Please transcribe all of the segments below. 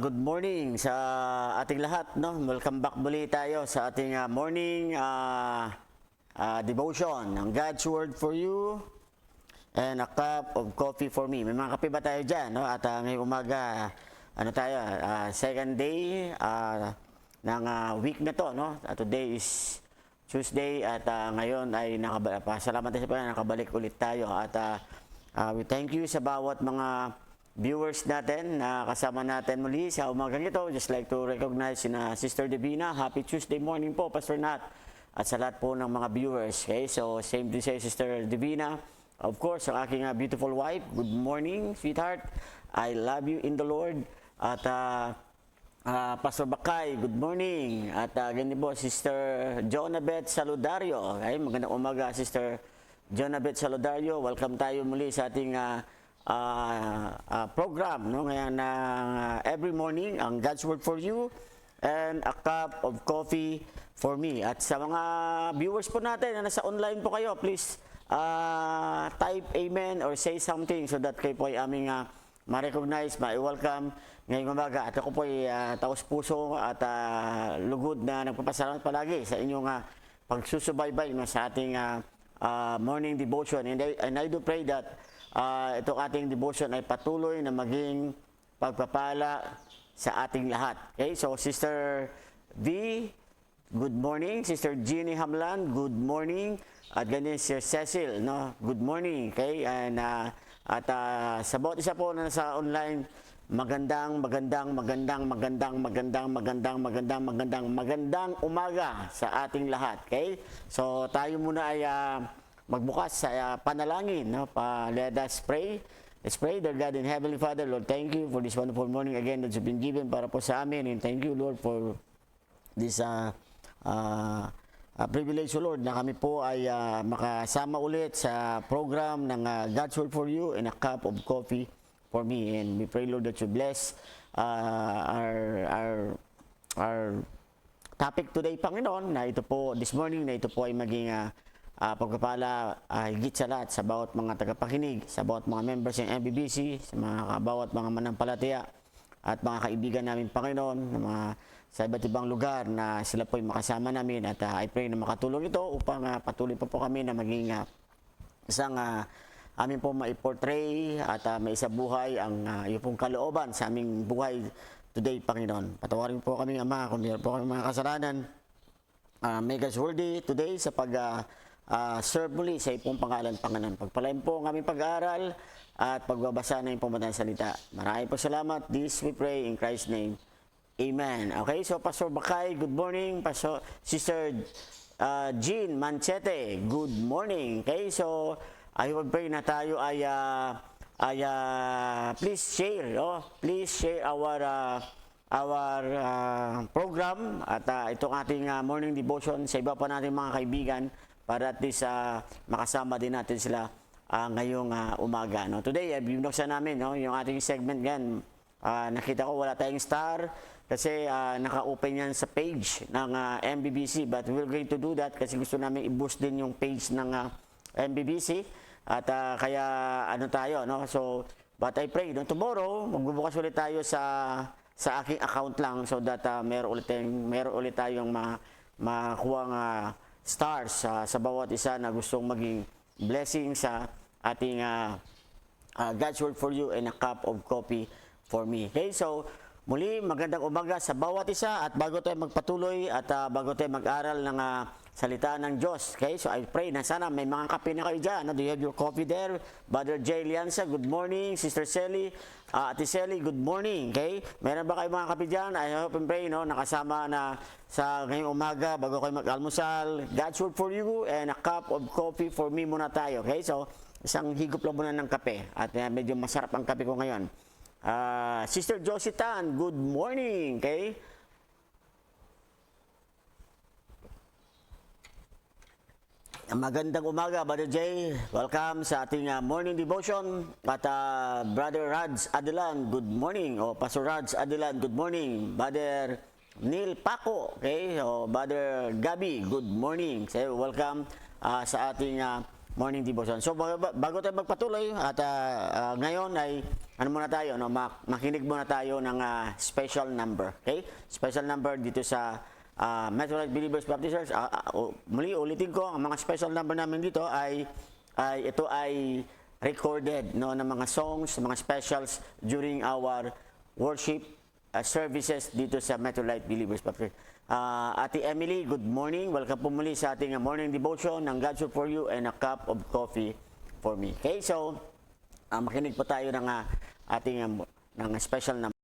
Good morning sa ating lahat, no? Welcome back muli tayo sa ating morning devotion ng God's Word for You and a cup of coffee for me. May mga kape ba tayo dyan, no? At ngayong umaga, second day ng week na to, no? Today is Tuesday at ngayon ay salamat tayo sa Panginoon, nakabalik ulit tayo at we thank you sa bawat mga viewers natin na kasama natin muli sa umagang ito. Just like to recognize Sister Divina. Happy Tuesday morning po, Pastor Nat. At sa lahat po ng mga viewers. Okay? So, same to say, Sister Divina. Of course, ang aking beautiful wife. Good morning, sweetheart. I love you in the Lord. At Pastor Bakay, good morning. At ganyan po, Sister Jonabeth Saludario. Okay? Magandang umaga, Sister Jonabeth Saludario. Welcome tayo muli sa ating program, no? Ngayon every morning ang God's Word for You and a cup of coffee for me. At sa mga viewers po natin na nasa online po kayo, please type amen or say something so that kayo po ay aming ma-recognize, ma-welcome ngayong umaga. At ako po ay taos puso at lugod na nagpapasalamat palagi sa inyong pagsusubaybay sa ating morning devotion. And I do pray that itong ating devotion ay patuloy na maging pagpapala sa ating lahat. Okay? So, Sister V, good morning. Sister Jeannie Hamlan, good morning. At ganyan, Sir Cecil, no? Good morning. Okay? And, sa bawat isa po na nasa online, magandang umaga sa ating lahat. Okay? So, tayo muna ay magbukas sa panalangin, no? Let us pray. Let's pray. Dear God and Heavenly Father, Lord, thank you for this wonderful morning again that you've been given para po sa amin. And thank you, Lord, for this privilege, Lord, na kami po ay makasama ulit sa program ng God's Word for You and a cup of coffee for me. And we pray, Lord, that you bless our topic today, Panginoon, na ito po, this morning, na ito po ay maging pagpapala higit sa lahat sa bawat mga tagapakinig, sa bawat mga members ng MBBC, sa bawat mga manampalataya at mga kaibigan namin Panginoon na mga sa iba't ibang lugar na sila po ay makasama namin at I pray na makatulong ito upang patuloy pa po kami na maging isang amin po maiportray at maisabuhay ang iyong pong kalooban sa aming buhay today, Panginoon. Patawarin po kami, Ama, kung meron po kami mga kasalanan. Make us worthy today sa serve muli sa iyong pangalan, Panginoon. Pagpalain po ang aming pag-aaral at pagbabasa ng iyong pumatang salita. Maraming po salamat. This we pray in Christ's name. Amen. Okay, so Pastor Bakay, good morning. Pastor, Sister Jean Manchete, good morning. Okay, so I would pray na tayo ay please share, please share our program at itong ating morning devotion sa iba pa nating mga kaibigan para at least makasama din natin sila ngayong umaga. No? Today, binuksan namin yung ating segment gan. Nakita ko wala tayong star kasi naka-open yan sa page ng MBBC, but we're going to do that kasi gusto namin i-boost din yung page ng MBBC at kaya ano tayo, no? So, but I pray, no? Tomorrow, magbubukas ulit tayo sa aking account lang so that meron ulit tayong makuhang stars sa bawat isa na gustong maging blessing sa ating God's Word for You and a cup of coffee for me. Okay, so muli magandang umaga sa bawat isa at bago tayo magpatuloy at bago tayo mag-aral ng salita ng Diyos. Okay, so I pray na sana may mga kape na kayo dyan. No? Do you have your coffee there? Brother Jay Lianza, good morning. Sister Selly, Ate Selly, good morning. Okay, meron ba kayo mga kape dyan? I hope and pray, no? Nakasama na sa ngayong umaga bago kayo mag-almusal. God's Word for You and a cup of coffee for me muna tayo. Okay, so isang higop lang muna ng kape at medyo masarap ang kape ko ngayon. Sister Josie Tan, good morning. Okay, magandang umaga, Brother Jay. Welcome sa ating morning devotion. At Brother Rads Adelan, good morning. O Pastor Rads Adelan, good morning. Brother Neil Paco, okay. O Brother Gabi, good morning. So, welcome sa ating morning devotion. So bago tayo magpatuloy at ngayon ay ano muna tayo, no? Makinig muna tayo ng special number. Okay? Special number dito sa Metro Light Believers Baptist Church. Muli ulitin ko, ang mga special number namin dito ay ito ay recorded, no, ng mga songs, mga specials during our worship services dito sa Metro Light Believers Baptist Church. Ate Emily, good morning. Welcome po muli sa ating morning devotion ng God's Word for You and a cup of coffee for me. Okay, so makinig po tayo ng ating ng special number.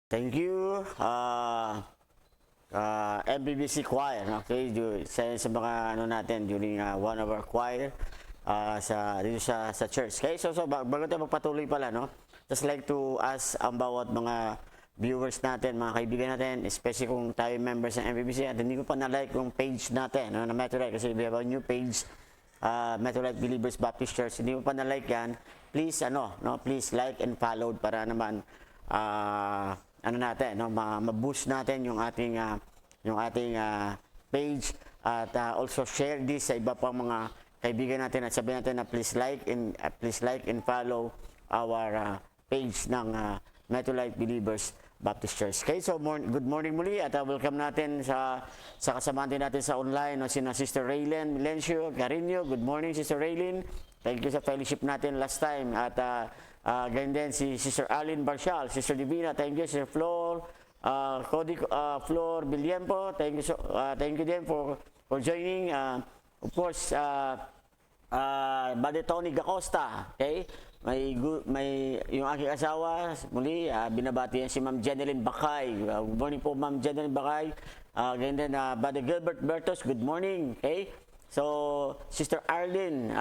Thank you, MBBC Choir, okay, sa mga ano natin during one of our choir dito sa church. Okay, so bago tayo magpatuloy pala, no, just like to ask ang bawat mga viewers natin, mga kaibigan natin, especially kung tayo members ng MBBC at hindi ko pa na-like yung page natin, no, na Metrolite, kasi we have a new page, Metrolite Believers Baptist Church. Hindi mo pa na-like yan, please, please like and follow para naman, natin, no, ma-boost natin yung ating page at also share this sa iba pang mga kaibigan natin at sabihin natin na please like and follow our page ng Metrolite Believers Baptist Church. Okay, so good morning muli at welcome natin sa kasamahan din natin sa online, no, sina Sister Raylene Milencio Carino. Good morning, Sister Raylene. Thank you sa fellowship natin last time. At ganyan din si Sister Arlene Barcial, Sister Divina, thank you, Sister Flor, Flor Biliempo, thank you din for joining. Of course, Bade Tony Gacosta, okay? May yung aking asawa, muli, binabati yan si Ma'am Jeneline Bakay. Good morning po, Ma'am Jeneline Bakay. Ganyan din, Bade Gilbert Bertos, good morning, okay? So, Sister Arlene,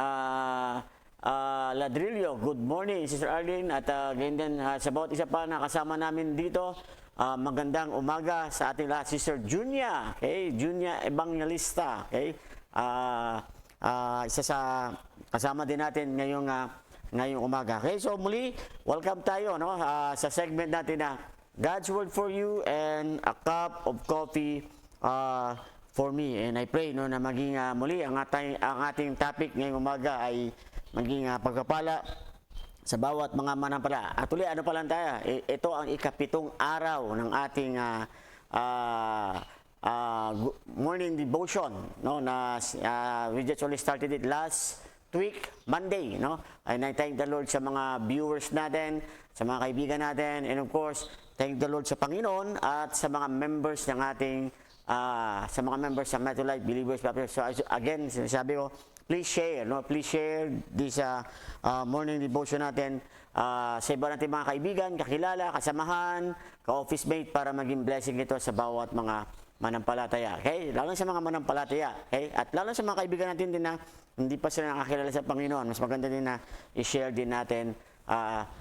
Ladrillo, good morning, Sister Arlene. At ganyan din, sa bawat isa pa na kasama namin dito, magandang umaga sa ating lahat. Sister Junia, okay? Junia Evangelista, okay? Isa sa kasama din natin ngayong umaga. Okay, so muli, welcome tayo, no, sa segment natin na God's Word for You and a Cup of Coffee for Me. And I pray, no, na maging muli ang ating topic ngayong umaga ay maging pagpapala sa bawat mga manampala. At uli, ano pa lang tayo? Ito ang ika-7 araw ng ating morning devotion, no, na we just only started it last week, Monday, no? And I thank the Lord sa mga viewers natin, sa mga kaibigan natin, and of course, thank the Lord sa Panginoon at sa mga members ng ating sa mga members ng Metrolite Believers Baptist. So again, sinasabi ko, please share, no? Please share this morning devotion natin sa iba natin mga kaibigan, kakilala, kasamahan, ka-office mate para maging blessing ito sa bawat mga manampalataya. Okay? Lalo sa mga manampalataya. Okay? At lalo sa mga kaibigan natin din na hindi pa sila nakakilala sa Panginoon, mas maganda din na i-share din natin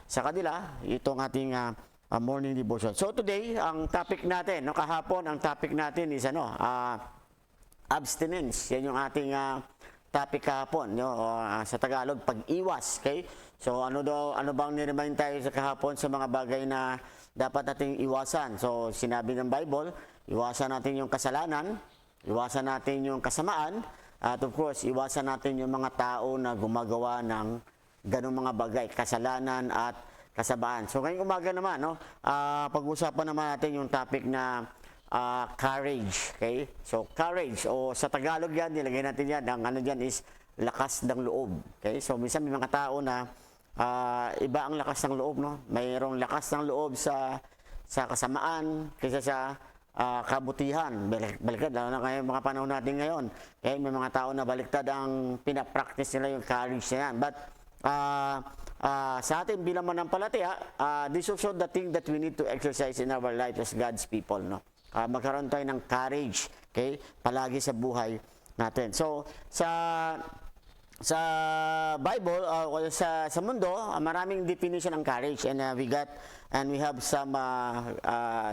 sa kanila itong ating morning devotion. So today, ang topic natin, no, kahapon, ang topic natin is abstinence. Yan yung ating topic kahapon, no, sa Tagalog, pag-iwas. Okay? So ano bang niremind tayo sa kahapon sa mga bagay na dapat nating iwasan? So sinabi ng Bible, iwasan natin yung kasalanan, iwasan natin yung kasamaan, at of course, iwasan natin yung mga tao na gumagawa ng ganung mga bagay, kasalanan at kasamaan. So ngayong umaga naman, no, pag-usapan naman natin yung topic na courage. Okay? So courage, o sa Tagalog yan, nilagay natin yan, ang ano dyan is lakas ng loob. Okay? So minsan may mga tao na iba ang lakas ng loob, no? Mayroong lakas ng loob sa kasamaan kaysa sa kabutihan. Baliktad, lalo na ngayon mga panahon natin ngayon. Okay? May mga tao na baliktad ang pinapractice nila yung courage na yan. But sa atin bilang manampalataya, this is also the thing that we need to exercise in our life as God's people, no? Magkaroon tayo ng courage, okay? Palagi sa buhay natin. So sa Bible, sa mundo, maraming definition ng courage, and we have some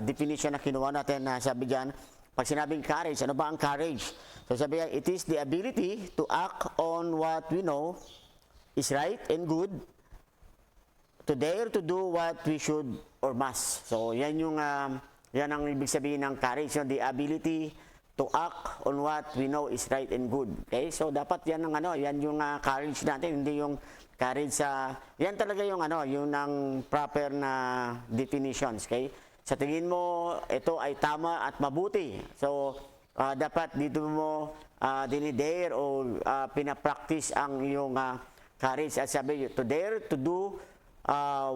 definition na kinuha natin na sabi diyan, pag sinabing courage, ano ba ang courage? So sabi diyan, it is the ability to act on what we know is right and good, to dare to do what we should or must. So yan ang ibig sabihin ng courage, the ability to act on what we know is right and good. Okay? So dapat yan yung courage natin, hindi yung courage yan talaga yung yung ng proper na definitions, okay? Sa tingin mo ito ay tama at mabuti. So dapat dito mo dinidare o pinapractice ang iyong courage, at sabi to dare to do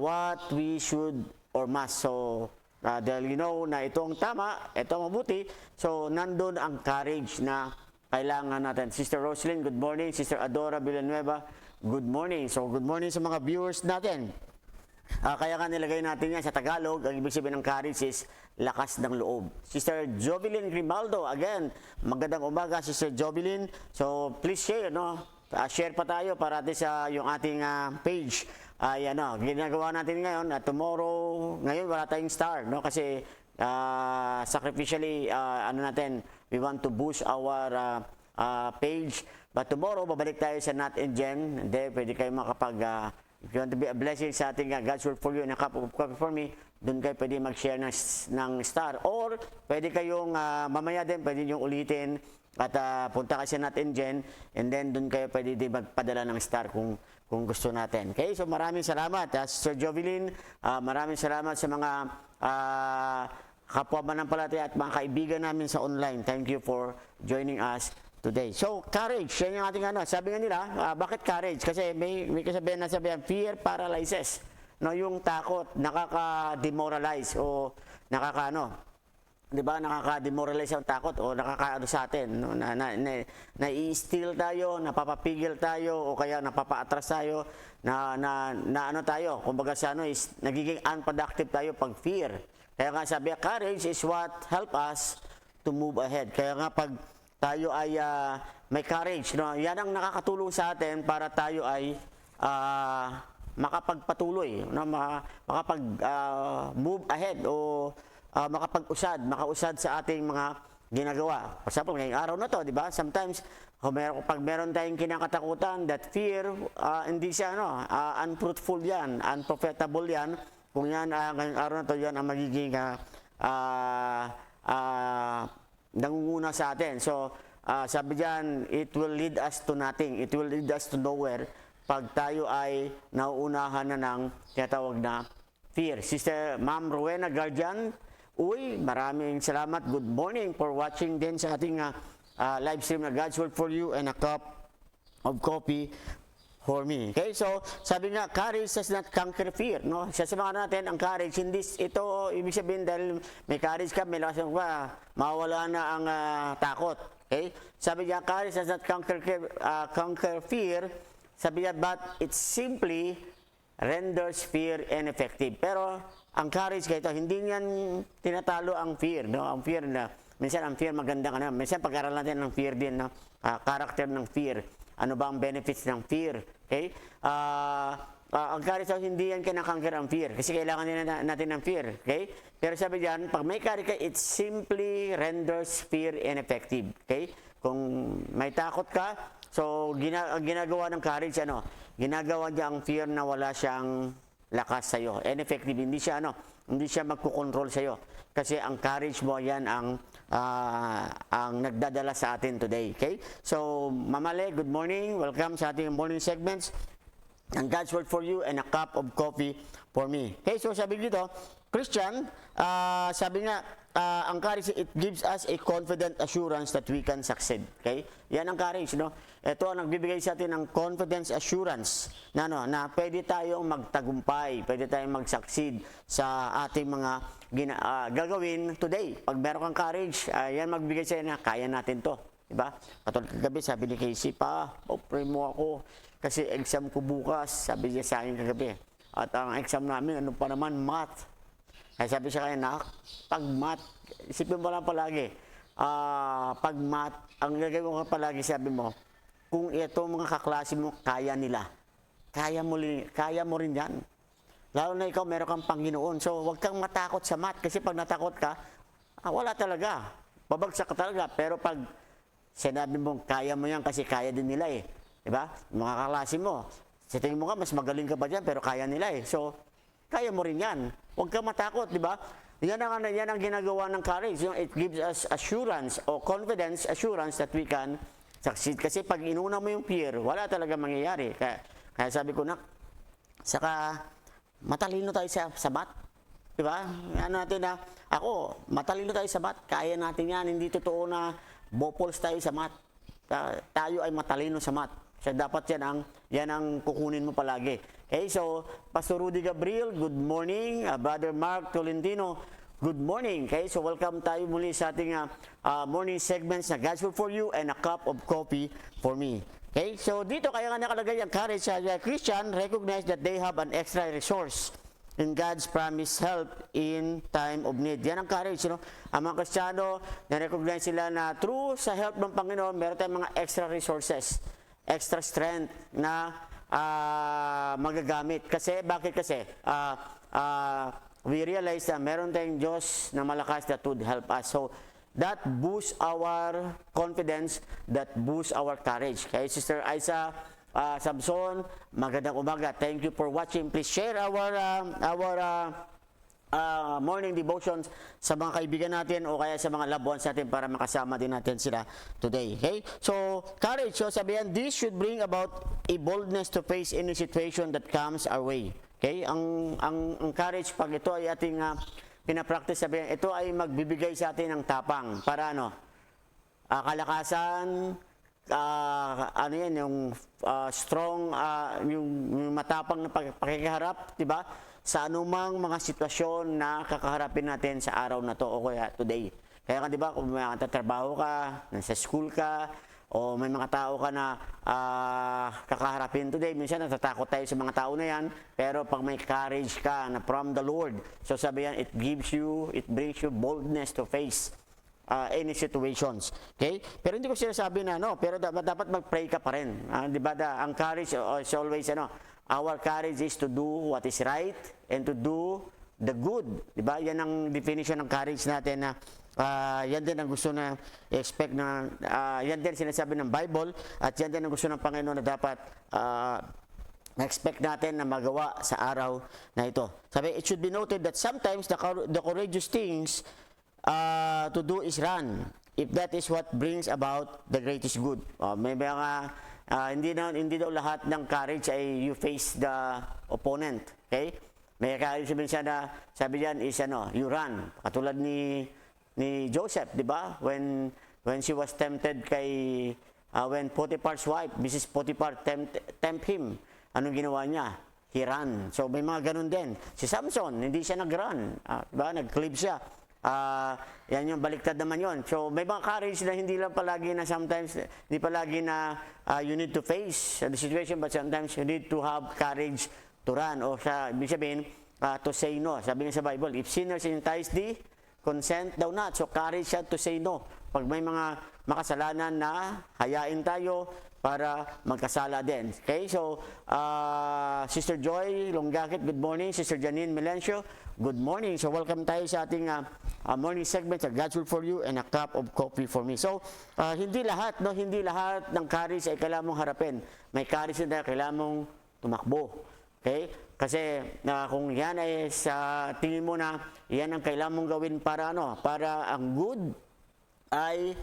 what we should or must. So dahil you know na ito ang tama, ito ang mabuti, so nandun ang courage na kailangan natin. Sister Roslyn, good morning. Sister Adora Villanueva, good morning. So good morning sa mga viewers natin. Kaya nga nilagay natin yan sa Tagalog, ang ibig sabihin ng courage is lakas ng loob. Sister Jovelyn Grimaldo, again, magandang umaga, Sister Jovelyn. So, please share, no? Share pa tayo para sa yung ating page. Ginagawa natin ngayon, tomorrow, ngayon wala tayong star, no? Kasi sacrificially, we want to boost our page. But tomorrow, babalik tayo sa Nat and Jen. Hindi, pwede kayo if you want to be a blessing sa ating God's Word for You and a cup of coffee for me, doon kayo pwede mag-share ng star. Or, pwede kayong, mamaya din, pwede nyo ulitin at punta kayo sa Nat and Jen, and then doon kayo pwede din magpadala ng star kung gusto natin. Okay, so maraming salamat, Sister Jovelyn. Maraming salamat sa mga kapwa manampalataya at mga kaibigan namin sa online. Thank you for joining us today. So, courage, yan yung ating sabi nga nila, bakit courage? Kasi may kasabihan na sabihan, fear paralyzes. No, yung takot, nakaka-demoralize o di ba, nakaka-demoralize ang takot o nakakaano sa atin, no? Na-i-steal tayo, napapapigil tayo o kaya napapaatras tayo, kumbaga sa is nagiging unproductive tayo pag fear. Kaya nga sabi, courage is what help us to move ahead. Kaya nga pag tayo ay may courage, no? Yan ang nakakatulong sa atin para tayo ay makapagpatuloy, no? Makapag-move ahead o makausad sa ating mga ginagawa. For example, ngayong araw na to, di ba? Sometimes, pag meron tayong kinakatakutan, that fear, hindi siya, unfruitful yan, unprofitable yan. Kung yan, ngayong araw na to, yan ang magiging nangunguna sa atin. So, sabi diyan, it will lead us to nothing. It will lead us to nowhere pag tayo ay nauunahan na ng tinatawag na fear. Sister Ma'am Rowena Guardian, maraming salamat. Good morning for watching din sa ating live stream na God's Word for You and a cup of coffee for me. Okay, so sabi nga, courage does not conquer fear. No? Sasamahan natin ang courage. Hindi ito, ibig sabihin dahil may courage ka, may lakas ka, mawala na ang takot. Okay? Sabi niya, courage does not conquer fear. Sabi niya, but it simply renders fear ineffective. Pero ang courage kaya ito, hindi niyan tinatalo ang fear. No? Ang fear na, minsan ang fear maganda ka na. Minsan pag-aralan natin ng fear din, no? Character ng fear. Ano ba ang benefits ng fear? Okay? Ang courage hindi yan kinakangkir ang fear. Kasi kailangan natin ng fear. Okay? Pero sabi diyan, pag may courage ka, it simply renders fear ineffective. Okay? Kung may takot ka, so ginagawa ng courage, ginagawa niya ang fear na wala siyang lakas sa'yo. Ineffective, hindi siya magkukontrol sa'yo. Kasi ang courage mo, yan ang nagdadala sa atin today. Okay? So, Mamale, good morning. Welcome sa ating morning segments. And God's Word for You and a cup of coffee for me. Okay, so sabi dito, Christian, sabi nga, ang courage, it gives us a confident assurance that we can succeed. Okay? Yan ang courage, no? Ito ang nagbibigay sa atin ng confidence assurance na pwede tayong magtagumpay, pwede tayong mag-succeed sa ating mga gagawin today. Pag meron kang courage, yan magbibigay sa atin na kaya natin to. Diba? Katulad kagabi, sabi ni Casey, pray mo ako kasi exam ko bukas, sabi niya sa akin kagabi. At ang exam namin, ano pa naman, math. Kaya sabi siya kaya, pag math, isipin mo lang palagi, pag math, ang gagawin ko palagi, sabi mo, kung ito mga kaklase mo, kaya nila. Kaya mo rin yan. Lalo na ikaw, meron kang Panginoon. So, huwag kang matakot sa math. Kasi pag natakot ka, wala talaga. Babagsak ka talaga. Pero pag sinabi mo, kaya mo yan kasi kaya din nila eh. Diba? Mga kaklase mo. Sa tingin mo ka, mas magaling ka ba dyan, pero kaya nila eh. So, kaya mo rin yan. Huwag kang matakot, di ba? Yan ang ginagawa ng courage. It gives us assurance o confidence assurance that we can succeed. Kasi pag inuna mo yung fear, wala talaga mangyayari. Kaya sabi ko saka matalino tayo sa math. Di ba? Ako, matalino tayo sa math. Kaya natin yan. Hindi totoo na bopols tayo sa math. Tayo ay matalino sa math. So, dapat yan ang kukunin mo palagi. Okay, so, Pastor Rudy Gabriel, good morning. Brother Mark Tolentino, good morning. Okay, so welcome tayo muli sa ating morning segments na God's Word for You and a cup of coffee for me. Okay, so dito kaya nga nakalagay ang courage sa Christian, recognize that they have an extra resource in God's promised help in time of need. Yan ang courage, you know? Ang mga Kristiyano, na-recognize sila na through sa help ng Panginoon, meron tayong mga extra resources, extra strength na magagamit. Kasi, bakit kasi? We realize na meron tayong Diyos na malakas that would help us. So, that boosts our confidence, that boosts our courage. Kay Sister Isa Samson, magandang umaga. Thank you for watching. Please share our morning devotions sa mga kaibigan natin o kaya sa mga loved ones natin para makasama din natin sila today. Okay? So, courage. So, sabihan, this should bring about a boldness to face any situation that comes our way. Okay? Ang courage, pag ito ay ating pinapractice, sabihan, ito ay magbibigay sa atin ng tapang para kalakasan, ano yan, yung strong, yung matapang na pakikiharap, di ba? Sa anumang mga sitwasyon na kakaharapin natin sa araw na to o kaya today. Kaya di ba, kung may tatrabaho ka, nasa school ka, o may mga tao ka na kakaharapin today, minsan natatakot tayo sa mga tao na yan, pero pag may courage ka na from the Lord, so sabi yan, it brings you boldness to face any situations. Okay? Pero hindi ko sinasabi na pero dapat mag-pray ka pa rin. Di ba? Ang courage is always our courage is to do what is right and to do the good. Di ba? Yan ang definition ng courage natin na yan din ang gusto na expect na yan din sinasabi ng Bible at yan din ang gusto ng Panginoon na dapat na-expect natin na magawa sa araw na ito. Sabi, it should be noted that sometimes the courageous things to do is run, if that is what brings about the greatest good. May mga hindi daw lahat ng courage ay you face the opponent. Okay? May courage na sabi diyan is you run. Katulad ni Joseph, di ba? When she was tempted when Potiphar's wife, Mrs. Potiphar tempt him, anong ginawa niya? He ran. So may mga ganun din. Si Samson, hindi siya nag-run. Diba? Nag-clip siya. Yan yung baliktad naman yon. So may mga courage na hindi lang palagi na sometimes, hindi palagi na you need to face the situation, but sometimes you need to have courage to run. O ibig sabihin, to say no. Sabi nga sa Bible, if sinners entice thee, consent thou not. So courage siya to say no. Pag may mga makasalanan na hayain tayo para magkasala din. Okay, so Sister Joy Longgakit, good morning. Sister Janine Melencio, good morning. So welcome tayo sa ating morning segment sa God's Will for You and a cup of coffee for me. So hindi lahat ng courage ay kailangan mong harapin. May courage na kailangan mong tumakbo. Okay? Kasi kung yan ay sa tingin mo na yan ang kailangan mong gawin para para ang good ay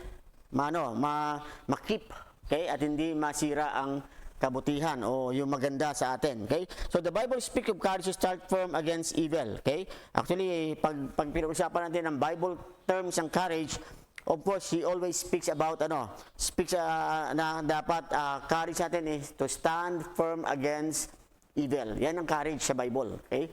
ma-keep. Okay? At hindi masira ang kabutihan o yung maganda sa atin. Okay? So the Bible speaks of courage to start firm against evil. Okay? Actually, pag pinag-usapan natin ang Bible terms ng courage, of course, he always speaks about na dapat courage natin is to stand firm against evil. Yan ang courage sa Bible. Okay?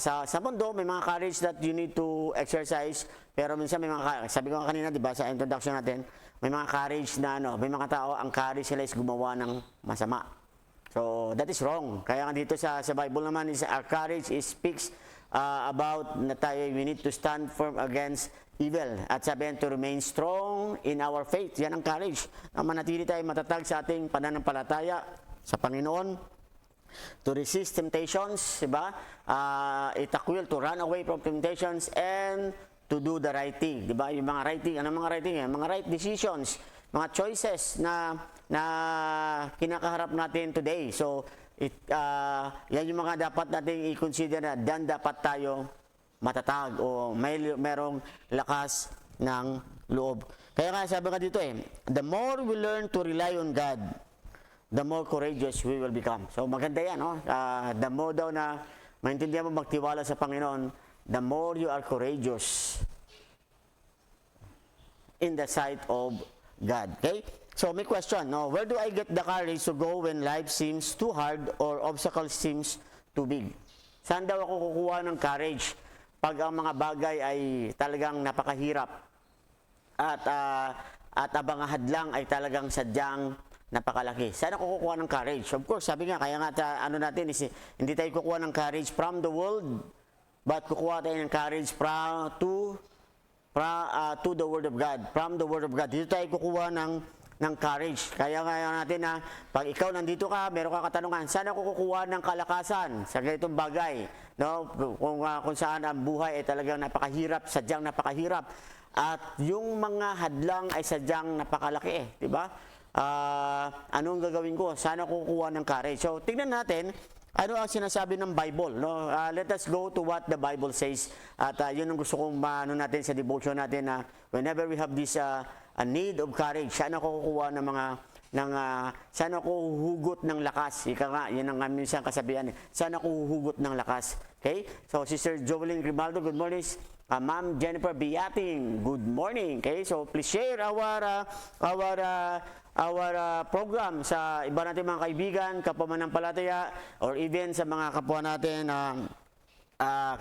Sa mundo, may mga courage that you need to exercise, pero minsan may mga, sabi ko kanina, di ba, sa introduction natin, may mga courage na may mga tao, ang courage sila is gumawa ng masama. So, that is wrong. Kaya nga dito sa Bible naman, our courage speaks about na tayo, we need to stand firm against evil. At sabihin, to remain strong in our faith. Yan ang courage. Na manatili tayo matatag sa ating pananampalataya sa Panginoon. To resist temptations, diba? Itakwil, to run away from temptations, and to do the right thing, diba? Yung mga right thing, ano mga right thing? Mga right decisions, mga choices na kinakaharap natin today. So, yan yung mga dapat natin i-consider na dan dapat tayo matatag o merong lakas ng loob. Kaya nga sabi nga dito the more we learn to rely on God, the more courageous we will become. So maganda yan, the more daw na maintindihan mo magtiwala sa Panginoon, the more you are courageous in the sight of God. Okay? So may question, where do I get the courage to go when life seems too hard or obstacles seems too big? Saan daw ako kukuha ng courage pag ang mga bagay ay talagang napakahirap at ang hadlang ay talagang sadyang napakalaki. Saan ako kukuha ng courage? Of course, sabi nga, kaya nga ano natin is, hindi tayo kukuha ng courage from the world, but kukuha tayo ng courage to the Word of God. From the Word of God. Dito tayo kukuha ng courage. Kaya nga natin na pag ikaw nandito ka, meron ka katanungan, saan ako kukuha ng kalakasan sa ganitong bagay? No? Kung saan ang buhay ay talagang napakahirap, sadyang napakahirap. At yung mga hadlang ay sadyang napakalaki, di ba? Anong gagawin ko? Saan ako kukuha ng courage? So, tingnan natin ano ang sinasabi ng Bible. No? Let us go to what the Bible says. At yun ang gusto kong maano natin sa devotion natin na whenever we have this a need of courage, saan ako kukuha ng mga saan ako huhugot ng lakas. Ika nga, yun ang minsan kasabihan. Saan ako huhugot ng lakas. Okay? So, Sister Jovelyn Grimaldo, good morning. Ma'am Jennifer Biating, good morning. Okay? So, please share our program sa iba natin mga kaibigan, kapamanampalataya, or even sa mga kapwa natin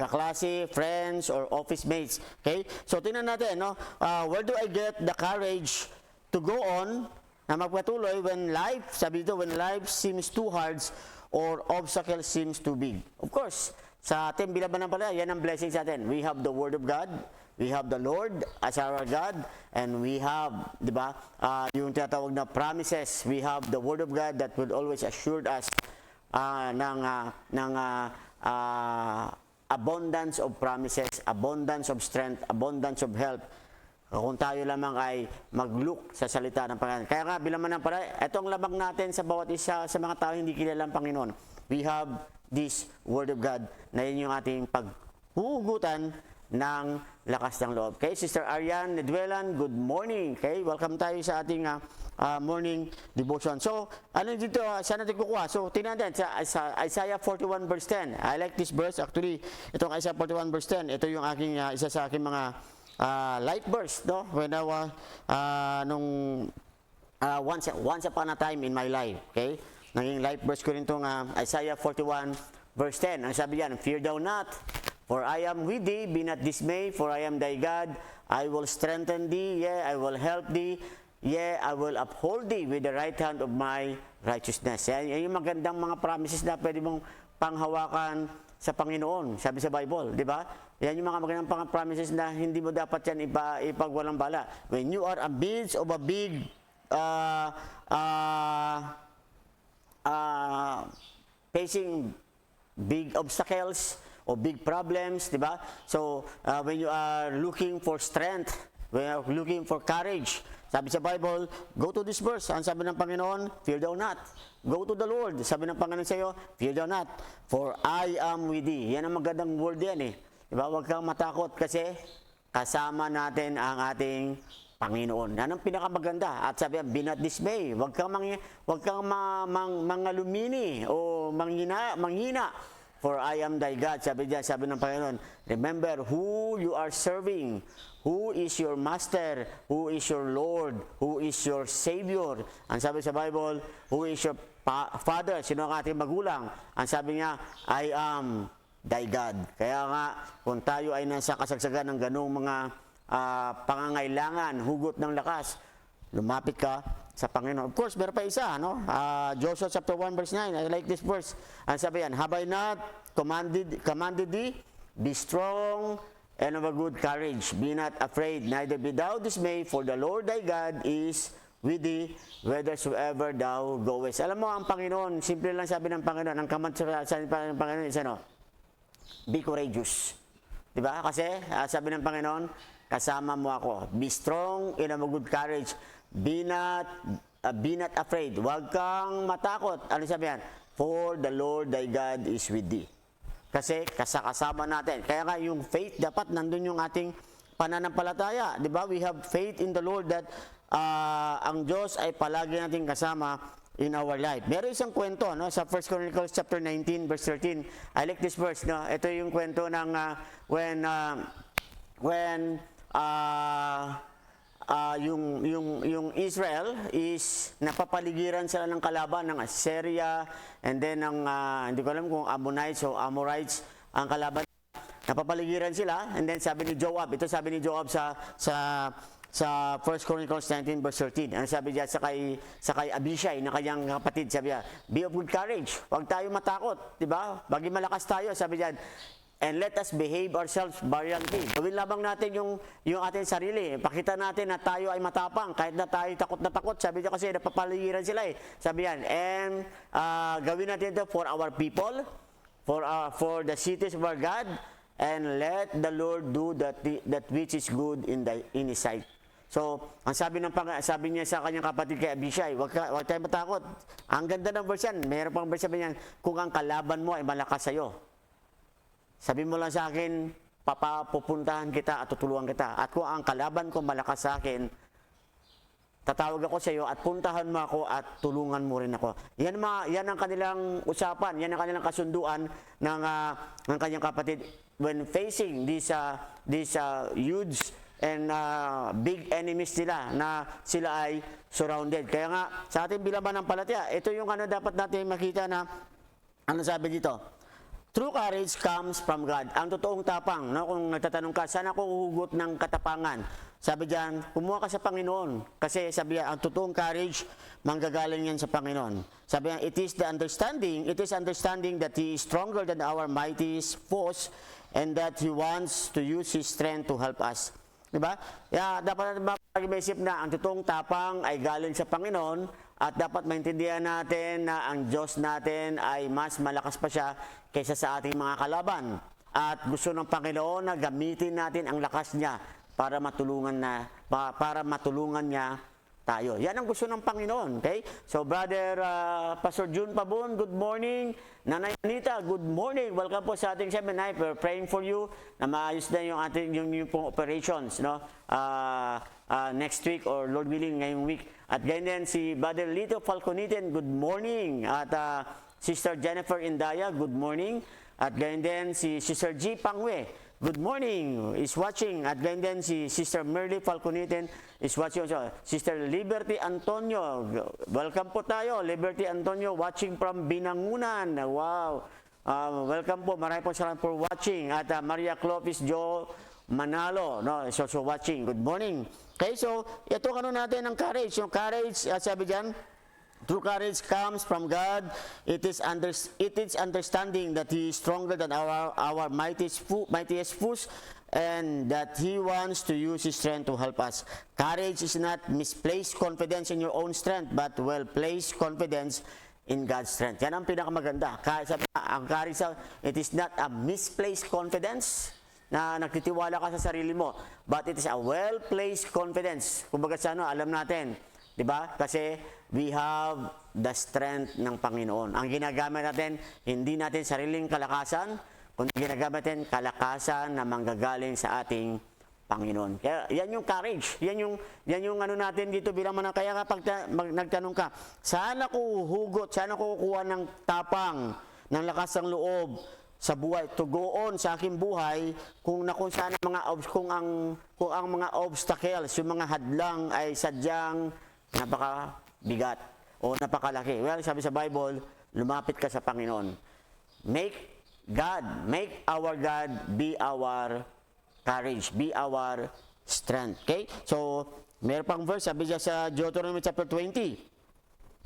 kaklase, friends, or office mates. Okay? So, tingnan natin, no? Where do I get the courage to go on na magpatuloy when life, sabi dito, when life seems too hard or obstacle seems too big? Of course, sa ating binabanampalataya, yan ang blessing sa atin. We have the Word of God, we have the Lord as our God, and we have, di ba, yung tinatawag na promises. We have the Word of God that will always assure us ng abundance of promises, abundance of strength, abundance of help. Kung tayo lamang ay mag-look sa salita ng Panginoon. Kaya nga, bilang manampalataya, ito ang labang natin sa bawat isa sa mga tao hindi kilala ang Panginoon. We have this Word of God na yun yung ating paghuhugutan ng lakas ng loob. Okay, Sister Ariane Nedwelan, good morning. Okay, welcome tayo sa ating morning devotion. So, ano dito, saan natin kukuha? So, tingnan natin sa Isaiah 41 verse 10. I like this verse. Actually, itong Isaiah 41 verse 10, ito yung aking, isa sa aking mga light verse, no? When I was, once upon a time in my life, okay? Naging light verse ko rin itong Isaiah 41 verse 10. Ang sabi yan, fear thou not, for I am with thee, be not dismayed, for I am thy God. I will strengthen thee, yea, I will help thee, yea, I will uphold thee with the right hand of my righteousness. Yan yung magandang mga promises na pwede mong panghawakan sa Panginoon, sabi sa Bible, di ba? Yan yung mga magandang promises na hindi mo dapat yan ipagwalang bala. When you are amidst of a big facing big obstacles or big problems, di ba? So, when you are looking for strength, when you are looking for courage, sabi sa Bible, go to this verse. Ang sabi ng Panginoon, fear thou not. Go to the Lord. Sabi ng Panginoon sa iyo, fear thou not, for I am with thee. Yan ang magandang word yan eh. Di ba? Huwag kang matakot kasi kasama natin ang ating Panginoon. Yan ang pinakamaganda. At sabi, be not dismay. Huwag kang mangalumini o manghina. For I am thy God. Sabi ng Panginoon, remember who you are serving. Who is your master? Who is your Lord? Who is your Savior? Ang sabi sa Bible, who is your Father? Sino ang ating magulang? Ang sabi niya, I am thy God. Kaya nga, kung tayo ay nasa kasagsagan ng ganung mga pangangailangan, hugot ng lakas, lumapit ka sa Panginoon. Of course, meron pa isa, no? Joshua chapter 1 verse 9. I like this verse. Ang sabi yan, have I not commanded thee? Be strong and of a good courage. Be not afraid, neither be thou dismayed, for the Lord thy God is with thee, whithersoever thou goest. Alam mo, ang Panginoon, simple lang sabi ng Panginoon, ang command sa Panginoon is ano? Be courageous. Diba? Kasi, sabi ng Panginoon, kasama mo ako. Be strong and of a good courage. Be not afraid. Huwag kang matakot. Ano sabi yan? For the Lord thy God is with thee. Kasi kasama natin. Kaya nga yung faith, dapat nandun yung ating pananampalataya. Di ba? We have faith in the Lord that ang Diyos ay palagi nating kasama in our life. Meron isang kwento, no? Sa 1 Chronicles chapter 19 verse 13. I like this verse, no? Ito yung kwento ng yung Israel is napapaligiran sila ng kalaban ng Assyria and then ng hindi ko alam kung Ammonites o Amorites ang kalaban. Napapaligiran sila and then sabi ni Joab, ito sabi ni Joab sa sa 1 Chronicles 19 verse 13. Ano sabi diyan sa kay Abishai na kanyang kapatid, sabi niya, be of good courage. Huwag tayo matakot, di ba? Bagi malakas tayo, sabi diyan. And let us behave ourselves valiantly. Gawin lamang natin yung ating sarili. Pakita natin na tayo ay matapang. Kahit na tayo takot na takot. Sabi niya kasi napapaligiran sila eh. Sabi yan. And gawin natin ito for our people, for the cities of our God, and let the Lord do that which is good in His sight. So, ang sabi niya sa kanyang kapatid kay Abishai, huwag tayo matakot. Ang ganda ng verse yan. Mayroon pang verse sabi niya, kung ang kalaban mo ay malakas sa'yo, sabi mo lang sa akin, pupuntahan kita at tutulungan kita. At kung ang kalaban ko malakas sa akin, tatawag ako sa iyo at puntahan mo ako at tulungan mo rin ako. Yan ang kanilang usapan, yan ang kanilang kasunduan ng kanyang kapatid when facing these huge and big enemies nila na sila ay surrounded. Kaya nga, sa ating bilang mananampalataya, ito yung dapat natin makita na, ano sabi dito? True courage comes from God. Ang totoong tapang, no? Kung nagtatanong ka, saan ako uhugot ng katapangan? Sabi diyan, kumuha ka sa Panginoon. Kasi sabi niya, ang totoong courage, manggagaling yan sa Panginoon. Sabi niya, it is understanding that He is stronger than our mightiest foes and that He wants to use His strength to help us. Diba? Dapat natin mag-isip na ang totoong tapang ay galing sa Panginoon. At dapat maintindihan natin na ang Diyos natin ay mas malakas pa siya kaysa sa ating mga kalaban. At gusto ng Panginoon na gamitin natin ang lakas niya para matulungan niya tayo. Yan ang gusto ng Panginoon. Okay? So, Brother Pastor June Pabon, good morning. Nanay Anita, good morning. Welcome po sa ating seminar. We're praying for you na maayos na yung ating yung operations, no? Next week or Lord willing ngayong week. At ganyan si Brother Lito Falconitin, good morning. At Sister Jennifer Indaya, good morning. At ganyan din si Sister G. Pangwe, good morning, is watching. At ganyan din si Sister Merly Falconitin is watching also. Sister Liberty Antonio, welcome po tayo. Liberty Antonio watching from Binangunan. Wow. Welcome po. Maraming po salamat for watching. At Maria Clovis Jo Manalo, no, is also watching. Good morning. Okay, so ito natin ang courage. Yung courage, sabi diyan, true courage comes from God. It is understanding that He is stronger than our mightiest foes, and that He wants to use His strength to help us. Courage is not misplaced confidence in your own strength, but well-placed confidence in God's strength. Yan ang pinakamaganda. Ang courage, it is not a misplaced confidence na nagtitiwala ka sa sarili mo, but it is a well-placed confidence. Kumbaga alam natin, di ba? Kasi we have the strength ng Panginoon. Ang ginagamit natin, hindi natin sariling kalakasan, kundi ginagamit natin kalakasan na manggagaling sa ating Panginoon. Kaya yan yung courage. Yan yung natin dito bilang kaya kapag nagtanong ka, saan ako hugot, saan ako kukuha ng tapang, ng lakas ng loob sa buhay, to go on sa aking buhay, kung saan ang mga obstacles, yung mga hadlang ay sadyang napakabigat o napakalaki. Well, sabi sa Bible, lumapit ka sa Panginoon. Make our God be our courage, be our strength. Okay? So, meron pang verse, sabi niya sa Deuteronomy chapter 20,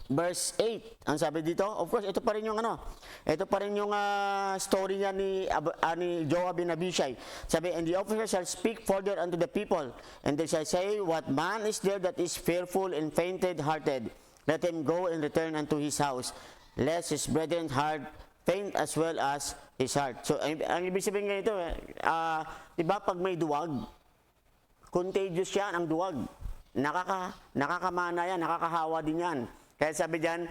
verse 8, ang sabi dito, of course, ito pa rin yung story niya ni Joab and Abishai. Sabi, and the officer shall speak further unto the people, and they shall say, what man is there that is fearful and fainted-hearted? Let him go and return unto his house, lest his brethren's heart faint as well as his heart. So, ang ibig sabihin ganito, diba pag may duwag, contagious yan ang duwag. Nakakamana yan, nakakahawa din yan. Kaya sabi diyan,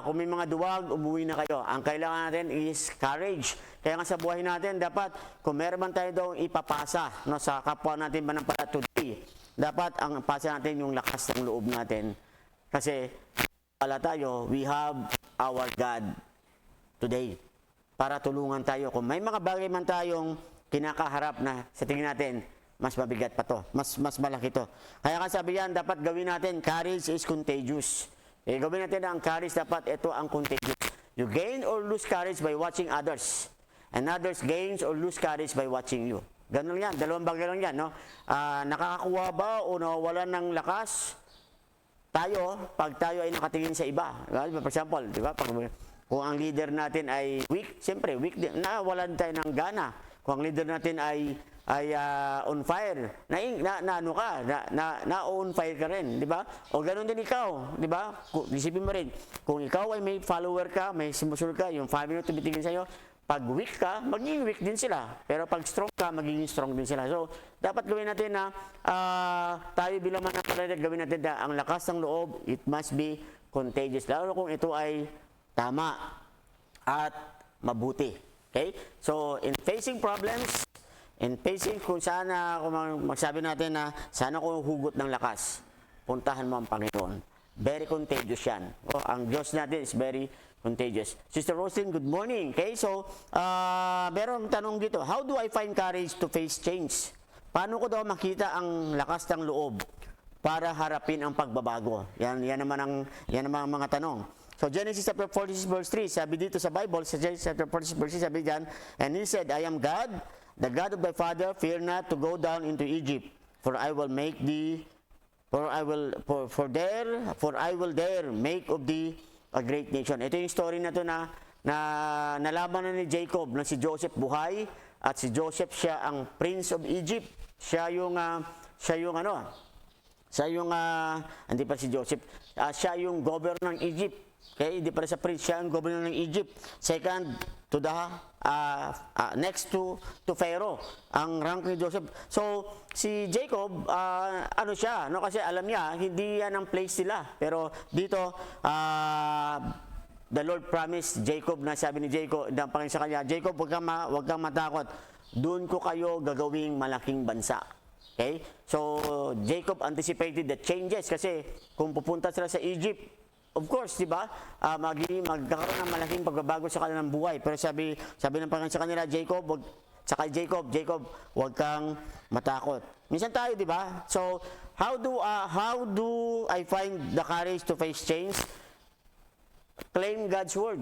kung may mga duwag, umuwi na kayo. Ang kailangan natin is courage. Kaya nga sa buhay natin, dapat kung meron man tayo daw ipapasa sa kapwa natin mananampalataya today, dapat ang pasa natin yung lakas ng loob natin. Kasi pala tayo, we have our God today para tulungan tayo. Kung may mga bagay man tayong kinakaharap na sa tingin natin, mas mabigat pa to, mas malaki to. Kaya nga sabi yan, dapat gawin natin, courage is contagious. Gawin natin ang courage, dapat ito ang contagious. You gain or lose courage by watching others. And others gains or lose courage by watching you. Ganun yan, dalawang bagay lang yan, no? Nakakakuha ba o nawawalan ng lakas tayo pag tayo ay nakatingin sa iba? Diba? For example, di ba? Kung ang leader natin ay weak, siyempre weak din, nawalan tayo ng gana. Kung ang leader natin ay on fire, ano ka, on fire ka rin, di ba? O ganun din ikaw, di ba? Isipin mo rin, kung ikaw ay may follower ka, may sumusunod ka, yung family mo tumitingin sa'yo, pag weak ka, magiging weak din sila. Pero pag strong ka, magiging strong din sila. So, dapat gawin natin na tayo bilang mananampalataya, gawin natin na ang lakas ng loob, it must be contagious. Lalo kung ito ay tama at mabuti. Okay? So, in facing problems, in facing kung sana, kung magsabi natin na sana kung hugot ng lakas, puntahan mo ang Panginoon. Very contagious yan. Ang Diyos natin is very contagious. Sister Roslyn, good morning. Okay, so, merong tanong dito, how do I find courage to face change? Paano ko daw makita ang lakas ng loob para harapin ang pagbabago? Yan naman ang mga tanong. So, Genesis chapter 46 verse 3, sabi dito sa Bible, sa Genesis chapter 46 verse 3, sabi dyan, and he said, I am God, the God of thy father, fear not to go down into Egypt, for I will make thee, for I will there make of thee a great nation. Ito yung story na to na nalaman na ni Jacob na si Joseph buhay, at si Joseph siya ang Prince of Egypt. Hindi pa si Joseph, siya yung governor ng Egypt. Okay, hindi pa sa prince, siya ang governor ng Egypt. Second to the next to Pharaoh, ang rank ni Joseph. So si Jacob, ano siya, no, kasi alam niya hindi yan ang place nila. Pero dito the Lord promised Jacob, na sabi ni Jacob, ng Panginoon sa kanya, Jacob, wag kang matakot. Doon ko kayo gagawing malaking bansa. Okay? So Jacob anticipated the changes, kasi kung pupunta sila sa Egypt, of course, di ba? Magkakaroon ng malaking pagbabago sa kanilang buhay. Pero sabi ng Panginoon sa kanila, Jacob, wag kang matakot. Minsan tayo, di ba? So, how do I find the courage to face change? Claim God's word.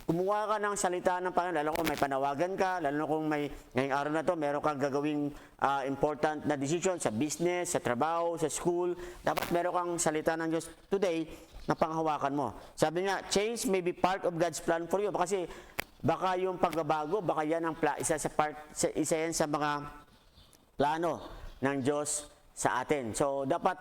Kumuha ka ng salita ng Panginoon, lalo kung may panawagan ka, lalo kung ngayong araw na to, meron kang gagawing important na decision sa business, sa trabaho, sa school, dapat meron kang salita ng Diyos today na panghawakan mo. Sabi nga, change may be part of God's plan for you. Kasi baka yung pagbabago, baka yan ang isa yan sa mga plano ng Diyos sa atin. So, dapat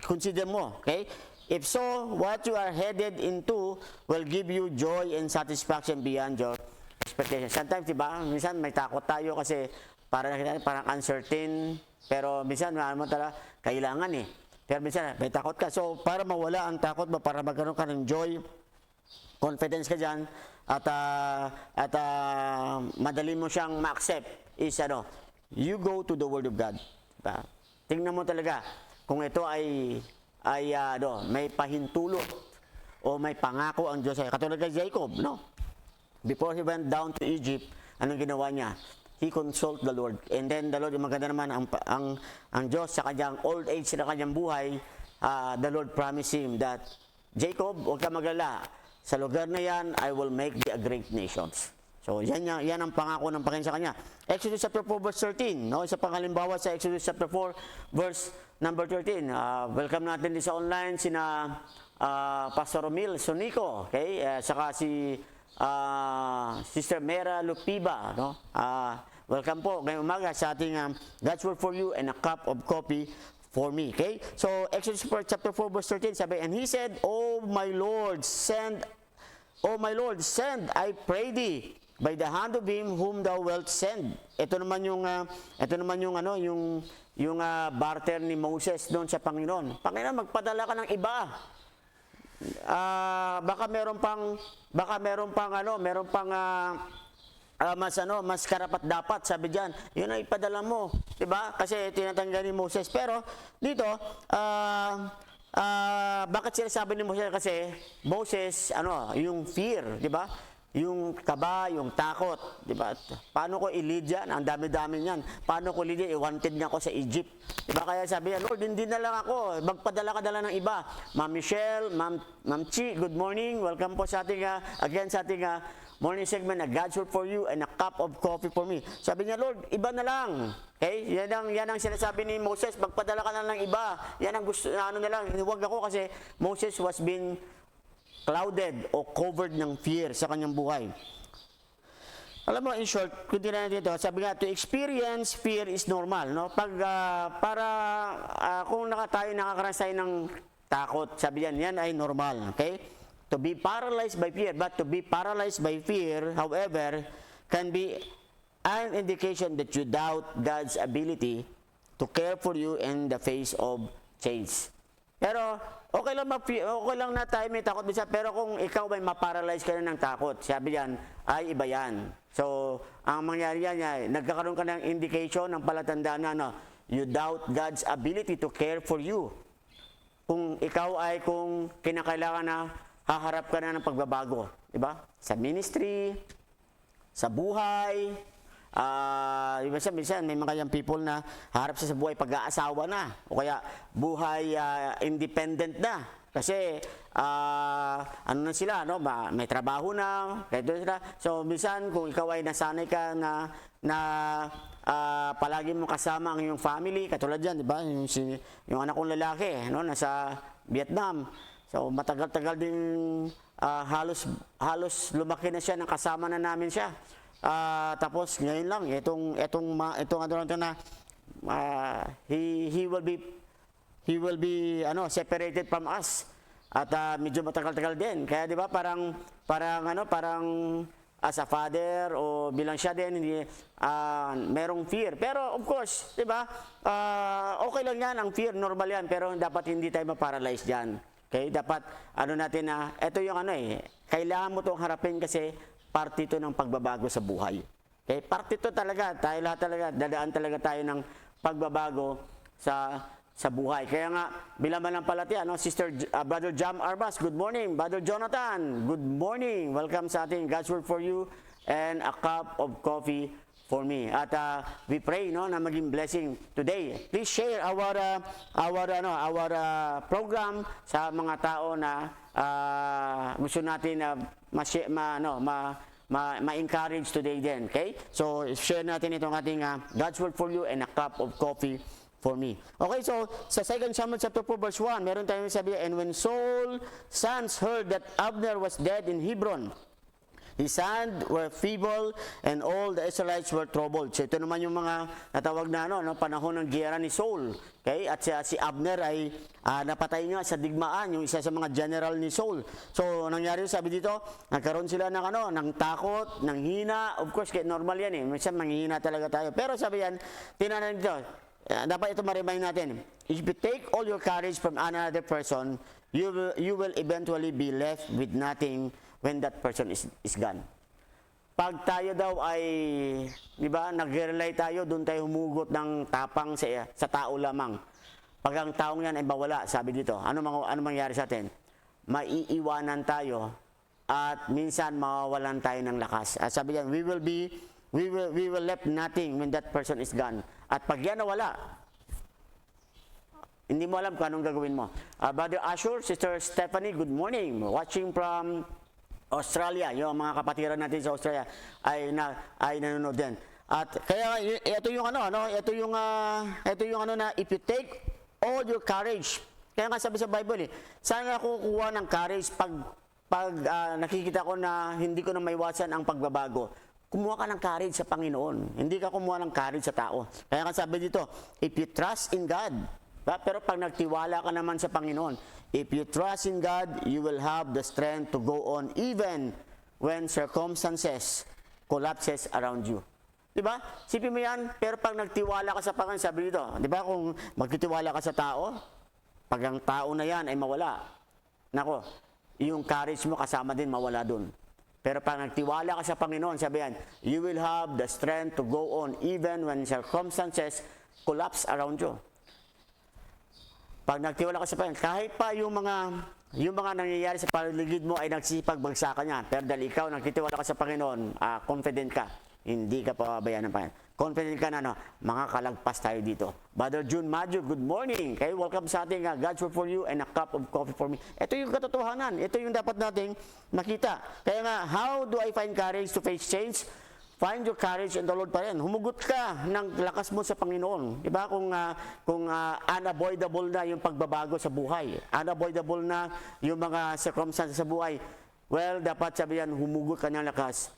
consider mo, okay? If so, what you are headed into will give you joy and satisfaction beyond your expectation. Sometimes, diba, minsan may takot tayo kasi parang uncertain, pero minsan kailangan eh. Pero minsan may takot ka. So, para mawala ang takot mo, para magkaroon ka ng joy, confidence ka dyan, at madali mo siyang ma-accept, is you go to the Word of God. Diba? Tingnan mo talaga kung ito ay may pahintulot o may pangako ang Diyos. Katulad kay Jacob, no? Before he went down to Egypt, anong ginawa niya? He consulted the Lord. And then the Lord, maganda naman ang Diyos sa kanyang old age, sa kanyang buhay, the Lord promised him that, Jacob, huwag ka magalala. Sa lugar na yan, I will make thee a great nations. So, yan ang pangako ng Panginoon sa kanya. Exodus chapter 4, verse 13. No? Isa pang halimbawa sa Exodus chapter 4, verse number 13. Welcome natin din sa online sina Pastor Romil Sonico, okay? Saka si Sister Mera Lupiba, no? Welcome po ngayong umaga sa ating God's Word for You and a cup of coffee for me. Okay? So, Exodus chapter 4, verse 13, sabi, and he said, O my Lord, send, I pray thee, by the hand of him whom thou wilt send. Ito naman yung barter ni Moses doon sa Panginoon. Panginoon, magpadala ka ng iba. Baka meron pang mas karapat dapat, sabi diyan. Yun ang ipadala mo, 'di ba? Kasi tinatanggal ni Moses. Pero dito, bakit sila sabi ni Moses? Kasi Moses, yung fear, 'di ba? yung kaba, yung takot, di ba? Paano ko i-lead yan? Ang dami-dami niyan. Paano ko i-lead yan? I-wanted niya ako sa Egypt. Di ba? Kaya sabi niya, Lord, hindi na lang ako. Magpadala ka dala ng iba. Ma'am Michelle, Ma'am Chi, good morning. Welcome po sa ating, again sa ating morning segment na God's Word for you and a cup of coffee for me. Sabi niya, Lord, iba na lang. Okay? Yan ang sinasabi ni Moses. Magpadala ka na lang iba. Yan ang gusto, ano na lang. Huwag ako kasi Moses was being clouded o covered ng fear sa kanyang buhay. Alam mo, in short, kung na dito, sabi nga, to experience fear is normal, no? Pag, kung tayo nakakaranas tayo ng takot, sabi yan ay normal, okay? To be paralyzed by fear, but to be paralyzed by fear, however, can be an indication that you doubt God's ability to care for you in the face of change. Pero, okay lang na tayo may takot bisa, pero kung ikaw ay maparalyze ka na ng takot, sabi yan, ay iba yan. So, ang mangyari yan, nagkakaroon ka ng indication, ng palatandaan na, you doubt God's ability to care for you. Kung ikaw ay, kung kinakailangan na, haharap ka na ng pagbabago. Diba? Sa ministry, sa buhay, minsan may mga young people na harap sa buhay pag-aasawa na o kaya buhay independent na kasi ano na sila, no? May trabaho na, kahit sila. So minsan kung ikaw ay nasanay ka na palagi mo kasama ang iyong family, katulad yan, di ba? Yung anak kong lalaki, no? Nasa Vietnam. So matagal-tagal din halos lumaki na siya, nang kasama na namin siya. Tapos ngayon lang itong ano lang na he will be separated from us at medyo matagal-tagal din, kaya di ba parang as a father o bilang siya din hindi merong fear, pero of course di ba okay lang yan, ang fear normal yan, pero dapat hindi tayo ma-paralyze diyan. Okay, dapat natin na ito yung kailangan mo tong harapin kasi parte ito ng pagbabago sa buhay. Okay? Parte ito talaga. Tayo lahat talaga. Dadaan talaga tayo ng pagbabago sa buhay. Kaya nga, bilang manampalataya, Brother Jam Arbas, good morning. Brother Jonathan, good morning. Welcome sa ating God's Word for you and a cup of coffee for me. At we pray na maging blessing today. Please share our program sa mga tao na gusto natin ma-encourage today din, okay? So, share natin itong ating God's Word for you and a cup of coffee for me. Okay, so sa 2 Samuel chapter 4 verse 1, meron tayong sabi, and when Saul's sons heard that Abner was dead in Hebron, his sons were feeble and all the Israelites were troubled. So ito naman yung mga natawag na panahon ng giyera ni Saul. Okay? At si Abner ay napatay nga sa digmaan, yung isa sa mga general ni Saul. So nangyari sabi dito, nagkaroon sila ng takot, ng hina. Of course, normal yan eh. Minsan manghihina talaga tayo. Pero sabi yan, tinanan dito, dapat ito ma-remind natin. If you take all your courage from another person, you will eventually be left with nothing when that person is gone. Pag tayo daw ay, di ba, nag-rely tayo, doon tayo humugot ng tapang sa tao lamang. Pag ang taong yan ay mawala, sabi dito, ano mangyari sa atin? Maiiwanan tayo at minsan mawawalan tayo ng lakas. At sabi yan, we will left nothing when that person is gone. At pag yan nawala, hindi mo alam kung anong gagawin mo. Brother Ashur, Sister Stephanie, good morning. Watching from Australia, yung mga kapatiran natin sa Australia ay nanonood din. At kaya ito yung na if you take all your courage. Kaya nga sabi sa Bible saan nga kukuha ng courage pag nakikita ko na hindi ko na maiwasan ang pagbabago. Kumuha ka ng courage sa Panginoon. Hindi ka kumuha ng courage sa tao. Kaya nga sabi dito, if you trust in God, pero pag nagtiwala ka naman sa Panginoon, if you trust in God, you will have the strength to go on even when circumstances collapses around you. Diba? Sipin mo yan, pero pag nagtiwala ka sa Panginoon, sabi dito, diba kung magtitiwala ka sa tao, pag ang tao na yan ay mawala, nako, yung courage mo kasama din mawala dun. Pero pag nagtiwala ka sa Panginoon, sabi yan, you will have the strength to go on even when circumstances collapse around you. Pag nagtiwala ka sa Panginoon, kahit pa yung mga yung mga nangyayari sa paligid mo ay nagsipagbagsakan niya. Pero dahil ikaw nagtitiwala ka sa Panginoon, confident ka, hindi ka pababayaan ng Panginoon. Confident ka na, no, makakalagpas tayo dito. Brother June Maggio, good morning. Kayo, welcome sa ating God's Word for You and a cup of coffee for me. Ito yung katotohanan. Ito yung dapat nating makita. Kaya nga, how do I find courage to face change? Find your courage in the Lord pa rin. Humugot ka ng lakas mo sa Panginoon. Diba? Kung unavoidable na yung pagbabago sa buhay, unavoidable na yung mga circumstances sa buhay, well, dapat sabihan, humugot ka ng lakas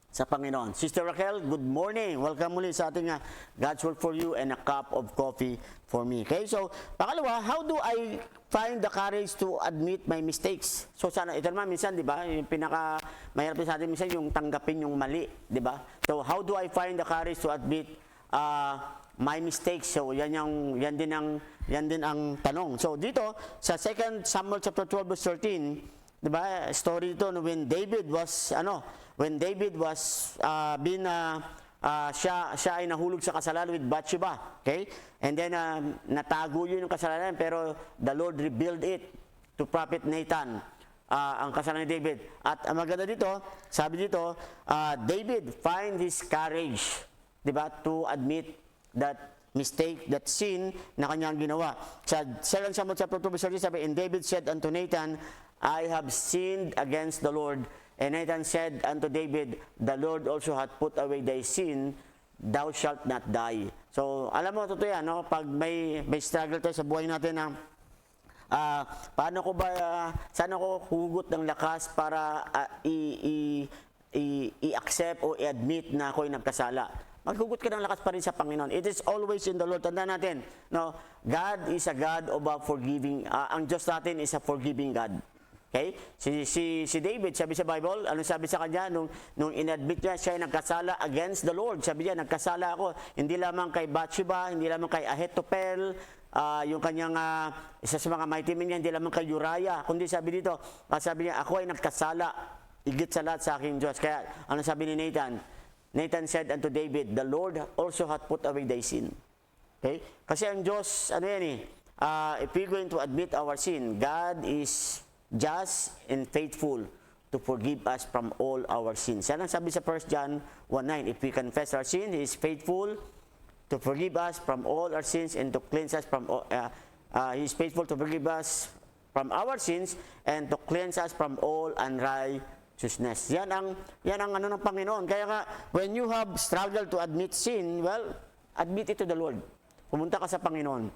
sa Panginoon. Sister Raquel, good morning. Welcome muli sa ating God's Word for You and a cup of coffee for me. Okay, so, pangalawa, how do I find the courage to admit my mistakes? So, sana, ito naman minsan, di ba, yung mahirap sa atin minsan yung tanggapin yung mali, di ba? So, how do I find the courage to admit my mistakes? So, yan din ang tanong. So, dito, sa 2 Samuel chapter 12 verse 13, di ba, story ito when David was siya ay nahulog sa kasalanan with Bathsheba, okay? And then natago yun yung kasalanan, pero the Lord revealed it to prophet Nathan, ang kasalanan ni David. At ang maganda dito, sabi dito, David find his courage, di ba, to admit that mistake, that sin na kanyang ginawa. Sa 2 Samuel chapter 2 verse 13, sabi, and David said unto Nathan, I have sinned against the Lord. And Nathan said unto David, the Lord also hath put away thy sin, thou shalt not die. So, alam mo, totoo yan, no? Pag may struggle tayo sa buhay natin na, saan ako hugot ng lakas para i-accept o i-admit na ako'y nagkasala? Maghugot ka ng lakas pa rin sa Panginoon. It is always in the Lord. Tandaan natin, no? God is a God of forgiving. Ang Diyos natin is a forgiving God. Okay? Si David, sabi sa Bible, ano sabi sa kanya nung inadmit niya siya ay nagkasala against the Lord. Sabi niya, nagkasala ako. Hindi lamang kay Bathsheba, hindi lamang kay Ahithophel, yung kanyang isa sa mga mighty men niya, hindi lamang kay Uriah, kundi sabi dito, sabi niya, ako ay nagkasala, igit sa lahat sa aking Diyos. Kaya, ano sabi ni Nathan? Nathan said unto David, the Lord also hath put away thy sin. Okay? Kasi ang Diyos, ano yan if we're going to admit our sin, God is just and faithful to forgive us from all our sins. Yan ang sabi sa 1 John 1:9. If we confess our sin, He is faithful to forgive us from all our sins and to cleanse us from He is faithful to forgive us from our sins and to cleanse us from all unrighteousness. Yan ang ano ng Panginoon. Kaya nga, when you have struggled to admit sin, well, admit it to the Lord. Pumunta ka sa Panginoon.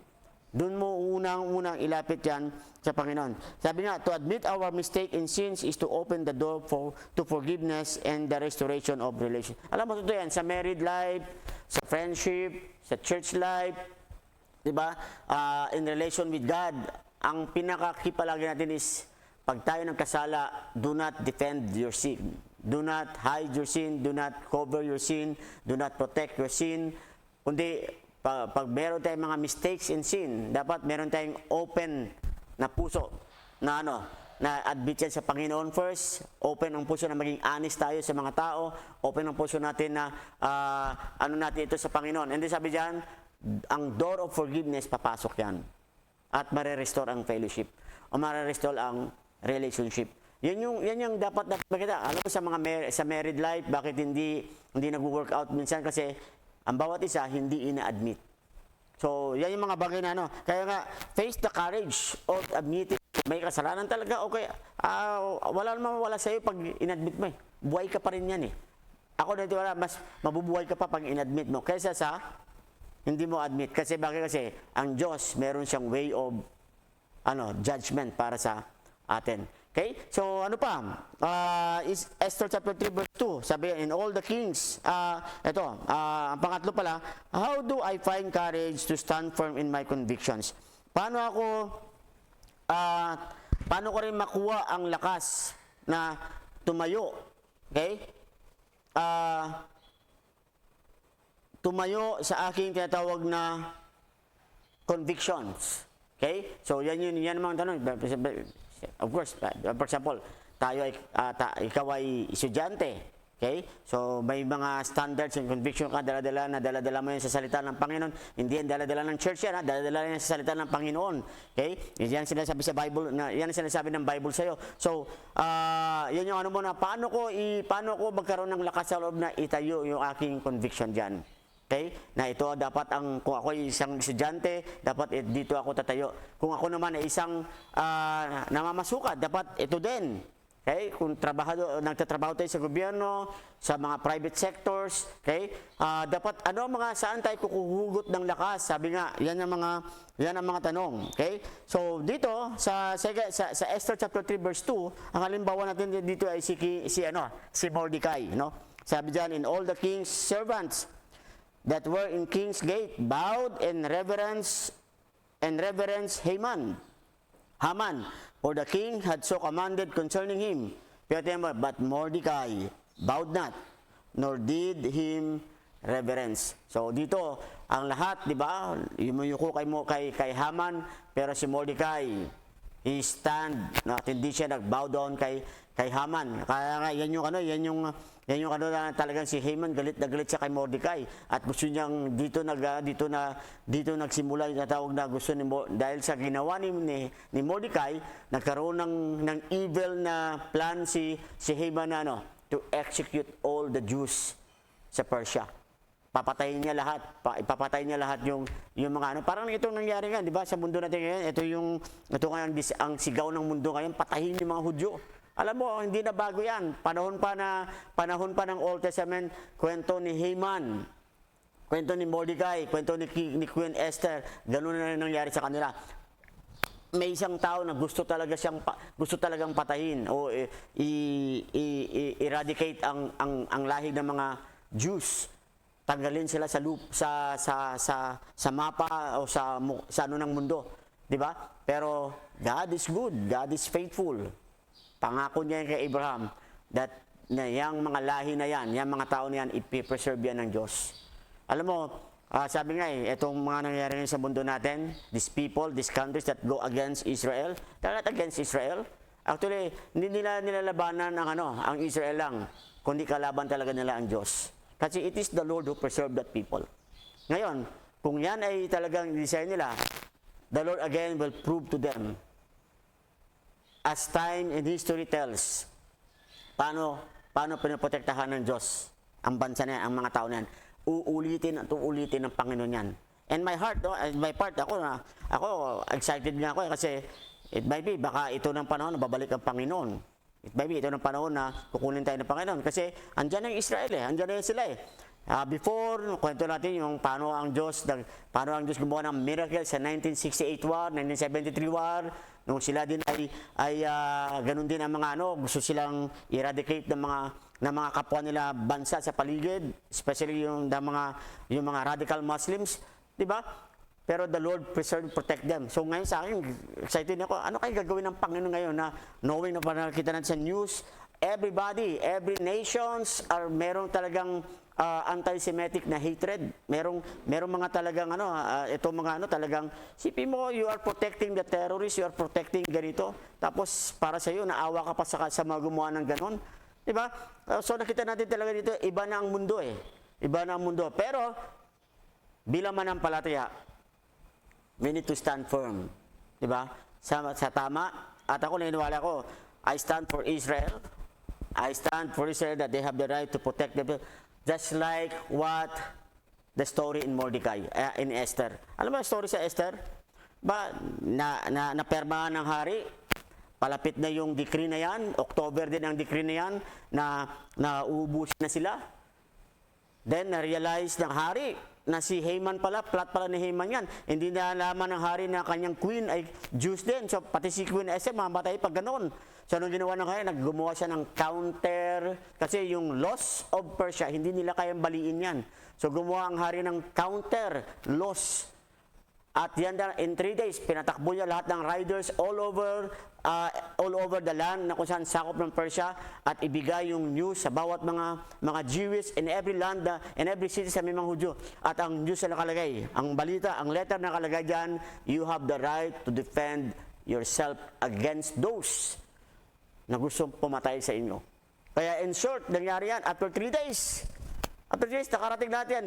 Doon mo unang ilapit yan sa Panginoon. Sabi nga, to admit our mistake in sins is to open the door to forgiveness and the restoration of relation. Alam mo, totoo yan, sa married life, sa friendship, sa church life, di ba? In relation with God, ang pinakakipalagi natin is, pag tayo nagkasala, do not defend your sin. Do not hide your sin. Do not cover your sin. Do not protect your sin. Kundi, pag meron tayong mga mistakes in sin, dapat meron tayong open na puso na admit yan sa Panginoon first, open ang puso na maging honest tayo sa mga tao, open ang puso natin na natin ito sa Panginoon. And then sabi diyan, ang door of forgiveness, papasok yan. At mare-restore ang fellowship o mare-restore ang relationship. Yan yung dapat makita. Alam mo sa married life, bakit hindi nag-work out minsan? Kasi ang bawat isa, hindi ina-admit. So, yan yung mga bagay na Kaya nga, face the courage of admitting may kasalanan talaga. Okay, wala namang mawala sa'yo pag in-admit mo. Buhay ka pa rin yan eh. Ako nanitiwala, mas mabubuhay ka pa pag in-admit mo. Kaysa sa hindi mo admit. Kasi bakit? Kasi ang Diyos, meron siyang way of judgment para sa atin. Okay? So, ano pa? Is Esther chapter 3 verse 2. Sabi, in all the kings, ang pangatlo pala, how do I find courage to stand firm in my convictions? Paano ko rin makuha ang lakas na tumayo? Okay? Tumayo sa aking tinatawag na convictions. Okay? So, yan namang tanong. Of course, for example, ikaw ay estudyante. Okay? So may mga standards and conviction ka, dala-dala mo yan sa salita ng Panginoon. Hindi yan dala-dala ng church yan, dala-dala yan sa salita ng Panginoon. Okay? Yan sinasabi sa Bible, yan ang sinasabi ng Bible sa iyo. So, yan yung ano mo na, paano ko magkaroon ng lakas sa loob na itayo yung aking conviction diyan. Okay? Na ito dapat kung ako ay isang estudyante, dapat dito ako tatayo. Kung ako naman ay isang namamasukat, dapat ito din. Okay? Kung nagtatrabaho tayo sa gobyerno, sa mga private sectors, okay? Dapat saan tayo kukuhugot ng lakas? Sabi nga, yan ang mga tanong, okay? So dito sa Esther chapter 3 verse 2, ang halimbawa natin dito ay si Mordecai, no? Sabi diyan, in all the king's servants that were in king's gate bowed in reverence Haman, for the king had so commanded concerning him. But Mordecai bowed not, nor did him reverence. So dito, ang lahat, di ba, yumuyuko kay Haman, pero si Mordecai, he stand, at hindi siya nag-bow down kay Haman. Kaya nga, yan yung talagang si Haman, galit na galit siya kay Mordecai. At gusto niyang dito nagsimula yung tawag na gusto dahil sa ginawa ni Mordecai, nagkaroon ng evil na plan si Haman na to execute all the Jews sa Persia. Papatayin niya lahat yung mga parang itong nangyari nga, di ba, sa mundo natin ngayon. Ito nga ang sigaw ng mundo ngayon, patayin yung mga Hudyo. Alam mo, hindi na bago yan. Panahon pa ng Old Testament, kwento ni Haman, kwento ni Mordecai, kwento ni Queen Esther, ganun na nangyari sa kanila. May isang tao na gusto talagang patayin o eradicate ang lahi ng mga Jews. Tanggalin sila sa mapa o sa ano ng mundo, di ba? Pero God is good, God is faithful. Pangako niya kay Abraham that yung mga lahi na yan, yung mga tao na yan, ipipreserve yan ng Diyos. Alam mo, sabi nga itong mga nangyayari sa mundo natin, these people, these countries that go against Israel, they're not against Israel. Actually, hindi nila nilalabanan ang Israel lang, kundi kalaban talaga nila ang Diyos. Kasi it is the Lord who preserved that people. Ngayon, kung yan ay talagang design nila, the Lord again will prove to them. As time and history tells, paano pinoprotektahan ng Diyos ang bansa na yan, ang mga tao na yan. Uulitin ng Panginoon yan. And my part, ako excited nga ako kasi it might be, baka ito ng panahon na babalik ang Panginoon. It might be ito ng panahon na kukunin tayo ng Panginoon. Kasi andyan ang Israel andyan na sila Before, kwento natin yung paano ang Diyos gumawa ng miracle sa 1968 war, 1973 war, nung sila din ay ganun din ang mga gusto silang eradicate ng mga kapwa nila bansa sa paligid, especially yung mga radical Muslims, di ba? Pero the Lord protect them. So ngayon sa akin, excited ako, ano kayo gagawin ng Panginoon ngayon na knowing na nakita natin sa news, every nations merong talagang anti-Semitic na hatred. Merong mga talagang talagang sipin mo, you are protecting the terrorists, you are protecting ganito. Tapos para sa iyo naawa ka pa sa mga gumawa ng ganon. 'Di ba? So nakita natin talaga dito, iba na ang mundo Iba na ang mundo. Pero bilang manampalataya, we need to stand firm. 'Di ba? Sa tama. At ako naniniwala ko, I stand for Israel. I stand for Israel that they have the right to protect them. Just like what the story in Mordecai, in Esther. Alam mo yung story sa Esther? Napermahan ng hari, palapit na yung decree na yan, October din ang decree na yan, na uubusin na sila. Then, na-realize ng hari na si Haman plot pala ni Haman yan. Hindi na nalaman ng hari na kanyang queen ay Jews din. So, pati si Queen Esther, mamatay pag ganoon. So, anong ginawa ng hari? Naggumawa siya ng counter. Kasi yung laws of Persia, hindi nila kayang baliin yan. So, gumawa ang hari ng counter laws. At yan, in 3 days, pinatakbo niya lahat ng riders all over the land na kung saan sakop ng Persia at ibigay yung news sa bawat mga Jewish in every land, in every city sa may mga Hudyo. At ang news na nakalagay, ang balita, ang letter na nakalagay dyan, you have the right to defend yourself against those na gustong pumatay sa inyo. Kaya in short, nangyari yan after 3 days. After 3 days, nakarating natin.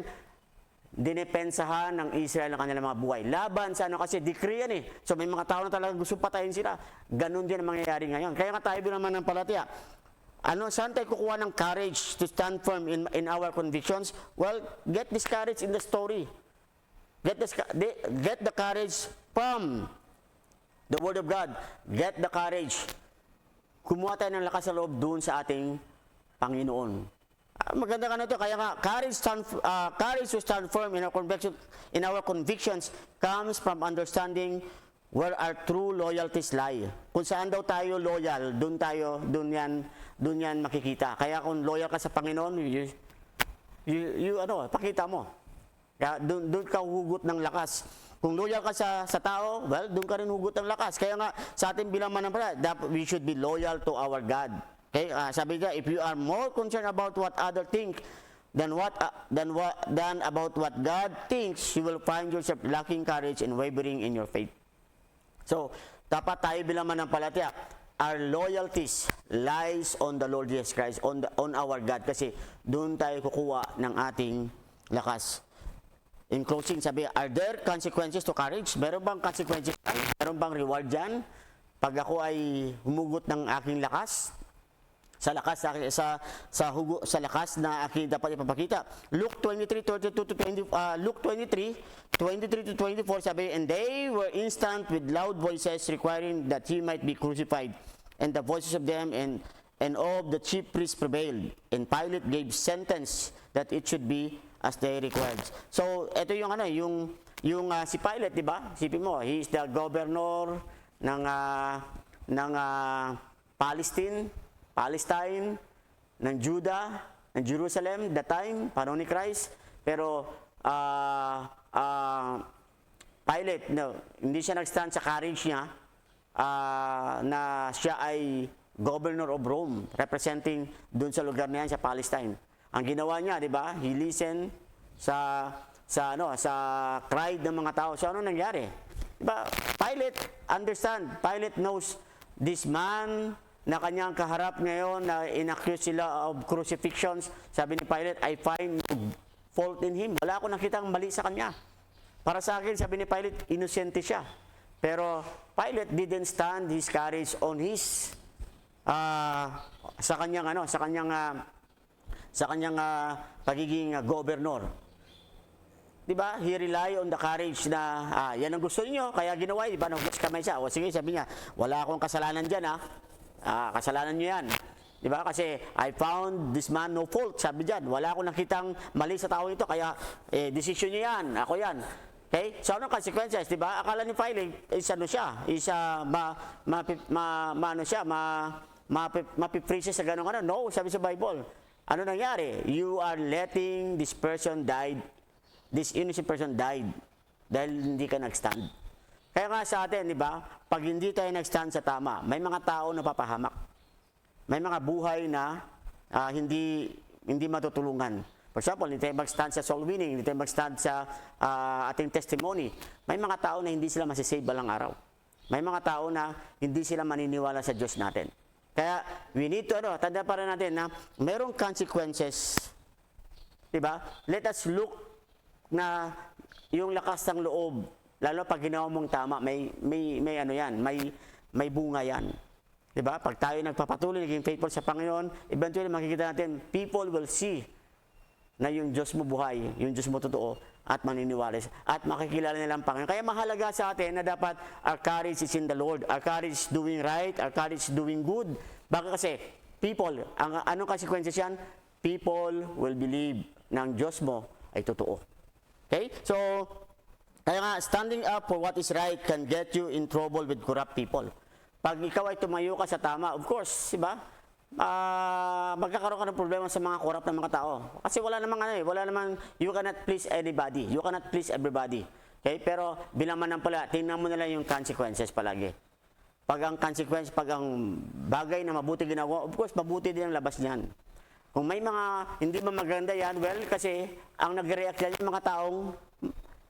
Dinepensahan ng Israel ang kanilang mga buhay. Laban sa ano kasi, decree yan eh. So may mga tao na talaga gusto patayin sila. Ganon din ang mangyayari ngayon. Kaya nga tayo naman ng palataya. Saan tayo kukuha ng courage to stand firm in our convictions? Well, get this courage in the story. Get the courage from the Word of God. Get the courage. Kumuha tayo ng lakas sa loob doon sa ating Panginoon. Maganda ka na ito. Kaya nga, courage to stand firm in our convictions comes from understanding where our true loyalties lie. Kung saan daw tayo loyal, doon yan makikita. Kaya kung loyal ka sa Panginoon, pakita mo. Kaya doon ka hugot ng lakas. Kung loyal ka sa tao, well, doon ka rin hugot ng lakas. Kaya nga, sa ating bilang mananampalataya, we should be loyal to our God. Okay? Sabi nga, if you are more concerned about what others think than about what God thinks, you will find yourself lacking courage and wavering in your faith. So, dapat tayo bilang mananampalataya, our loyalties lies on the Lord Jesus Christ, on our God, kasi doon tayo kukuha ng ating lakas. In closing, sabi, are there consequences to courage? Meron bang consequences? Meron bang reward dyan? Pag ako ay humugot ng aking lakas, sa lakas na aking dapat ipapakita. Luke 23:22 to 20, Luke 23:23 to 24, sabi, and they were instant with loud voices requiring that he might be crucified. And the voices of them and of the chief priests prevailed. And Pilate gave sentence that it should be as they required. So, ito yung si Pilate, di ba? Sipin mo, he is the governor ng Palestine, ng Judah, ng Jerusalem, that time, panahon ni Christ. Pero, Pilate, hindi siya nag-stand sa courage niya na siya ay governor of Rome, representing dun sa lugar na yan, sa Palestine. Ang ginawa niya, di ba? He listened sa cry ng mga tao. So, ano nangyari? Di ba? Pilate Pilate knows this man na kanyang kaharap ngayon na inaccuse sila of crucifixions. Sabi ni Pilate, I find no fault in him. Wala akong nakitang mali sa kanya. Para sa akin, sabi ni Pilate, inosente siya. Pero Pilate didn't stand his courage on his sa kanyang pagiging governor. 'Di ba? He rely on the courage na yan ang gusto niyo, kaya ginawa, 'di ba? Nagbukas kamay siya. O sige, sabi niya, wala akong kasalanan diyan kasalanan niyo 'yan. 'Di ba? Kasi I found this man no fault, sabi diyan. Wala akong nakitang mali sa tao ito, kaya decision niya 'yan, ako 'yan. Okay? So anong consequences, 'di ba? Akala ni Pilate mapiprisa sa ganun. No, sabi sa Bible. Ano nangyari? You are letting this innocent person died dahil hindi ka nag-stand. Kaya nga sa atin, di ba, pag hindi tayo nag-stand sa tama, may mga tao na papahamak. May mga buhay na hindi matutulungan. For example, hindi tayo mag-stand sa soul winning, hindi tayo mag-stand sa ating testimony. May mga tao na hindi sila masisave balang araw. May mga tao na hindi sila maniniwala sa Diyos natin. Kaya, we need to, tanda pa rin natin na mayroong consequences. Diba? Let us look na yung lakas ng loob, lalo pag ginawa mong tama, may bunga yan. Diba? Pag tayo nagpapatuloy, naging faithful sa Panginoon, eventually makikita natin, people will see na yung Diyos mo buhay, yung Diyos mo totoo, at maniniwala at makikilala nilang Panginoon. Kaya mahalaga sa atin na dapat our courage is in the Lord. Our courage is doing right, our courage is doing good. Bakit kasi, anong consequences yan? People will believe na ang Diyos mo ay totoo. Okay? So, kaya nga, standing up for what is right can get you in trouble with corrupt people. Pag ikaw ay tumayo ka sa tama, of course, diba? Magkakaroon ka ng problema sa mga corrupt na mga tao. Kasi wala namang, you cannot please anybody. You cannot please everybody. Okay? Pero bilang mananampalataya, tingnan mo na lang yung consequences palagi. Pag ang bagay na mabuti ginawa, of course, mabuti din ang labas niyan. Kung may mga hindi maganda yan, well, kasi ang nag-react yan yung mga taong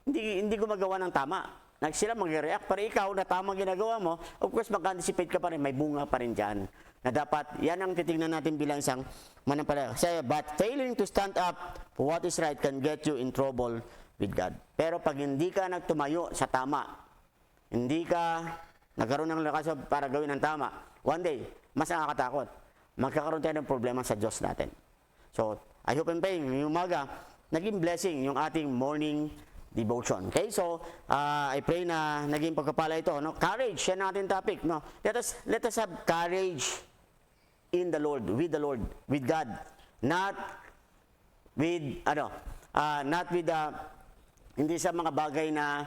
hindi gumagawa ng tama. sila mag-react, pero ikaw na tamang ginagawa mo, of course, mag-anticipate ka pa rin, may bunga pa rin dyan. Na dapat, yan ang titingnan natin bilang isang manampalataya. Kasi, but failing to stand up for what is right can get you in trouble with God. Pero pag hindi ka nagtumayo sa tama, hindi ka nagkaroon ng lakas para gawin ang tama, one day, mas nakakatakot. Magkakaroon tayo ng problema sa Diyos natin. So, I hope and pray, yung umaga, naging blessing yung ating morning devotion. Okay, so I pray na naging pagkapala ito. No? Courage, yan ang ating topic. No? Let us have courage in the Lord, with God. Not with, hindi sa mga bagay na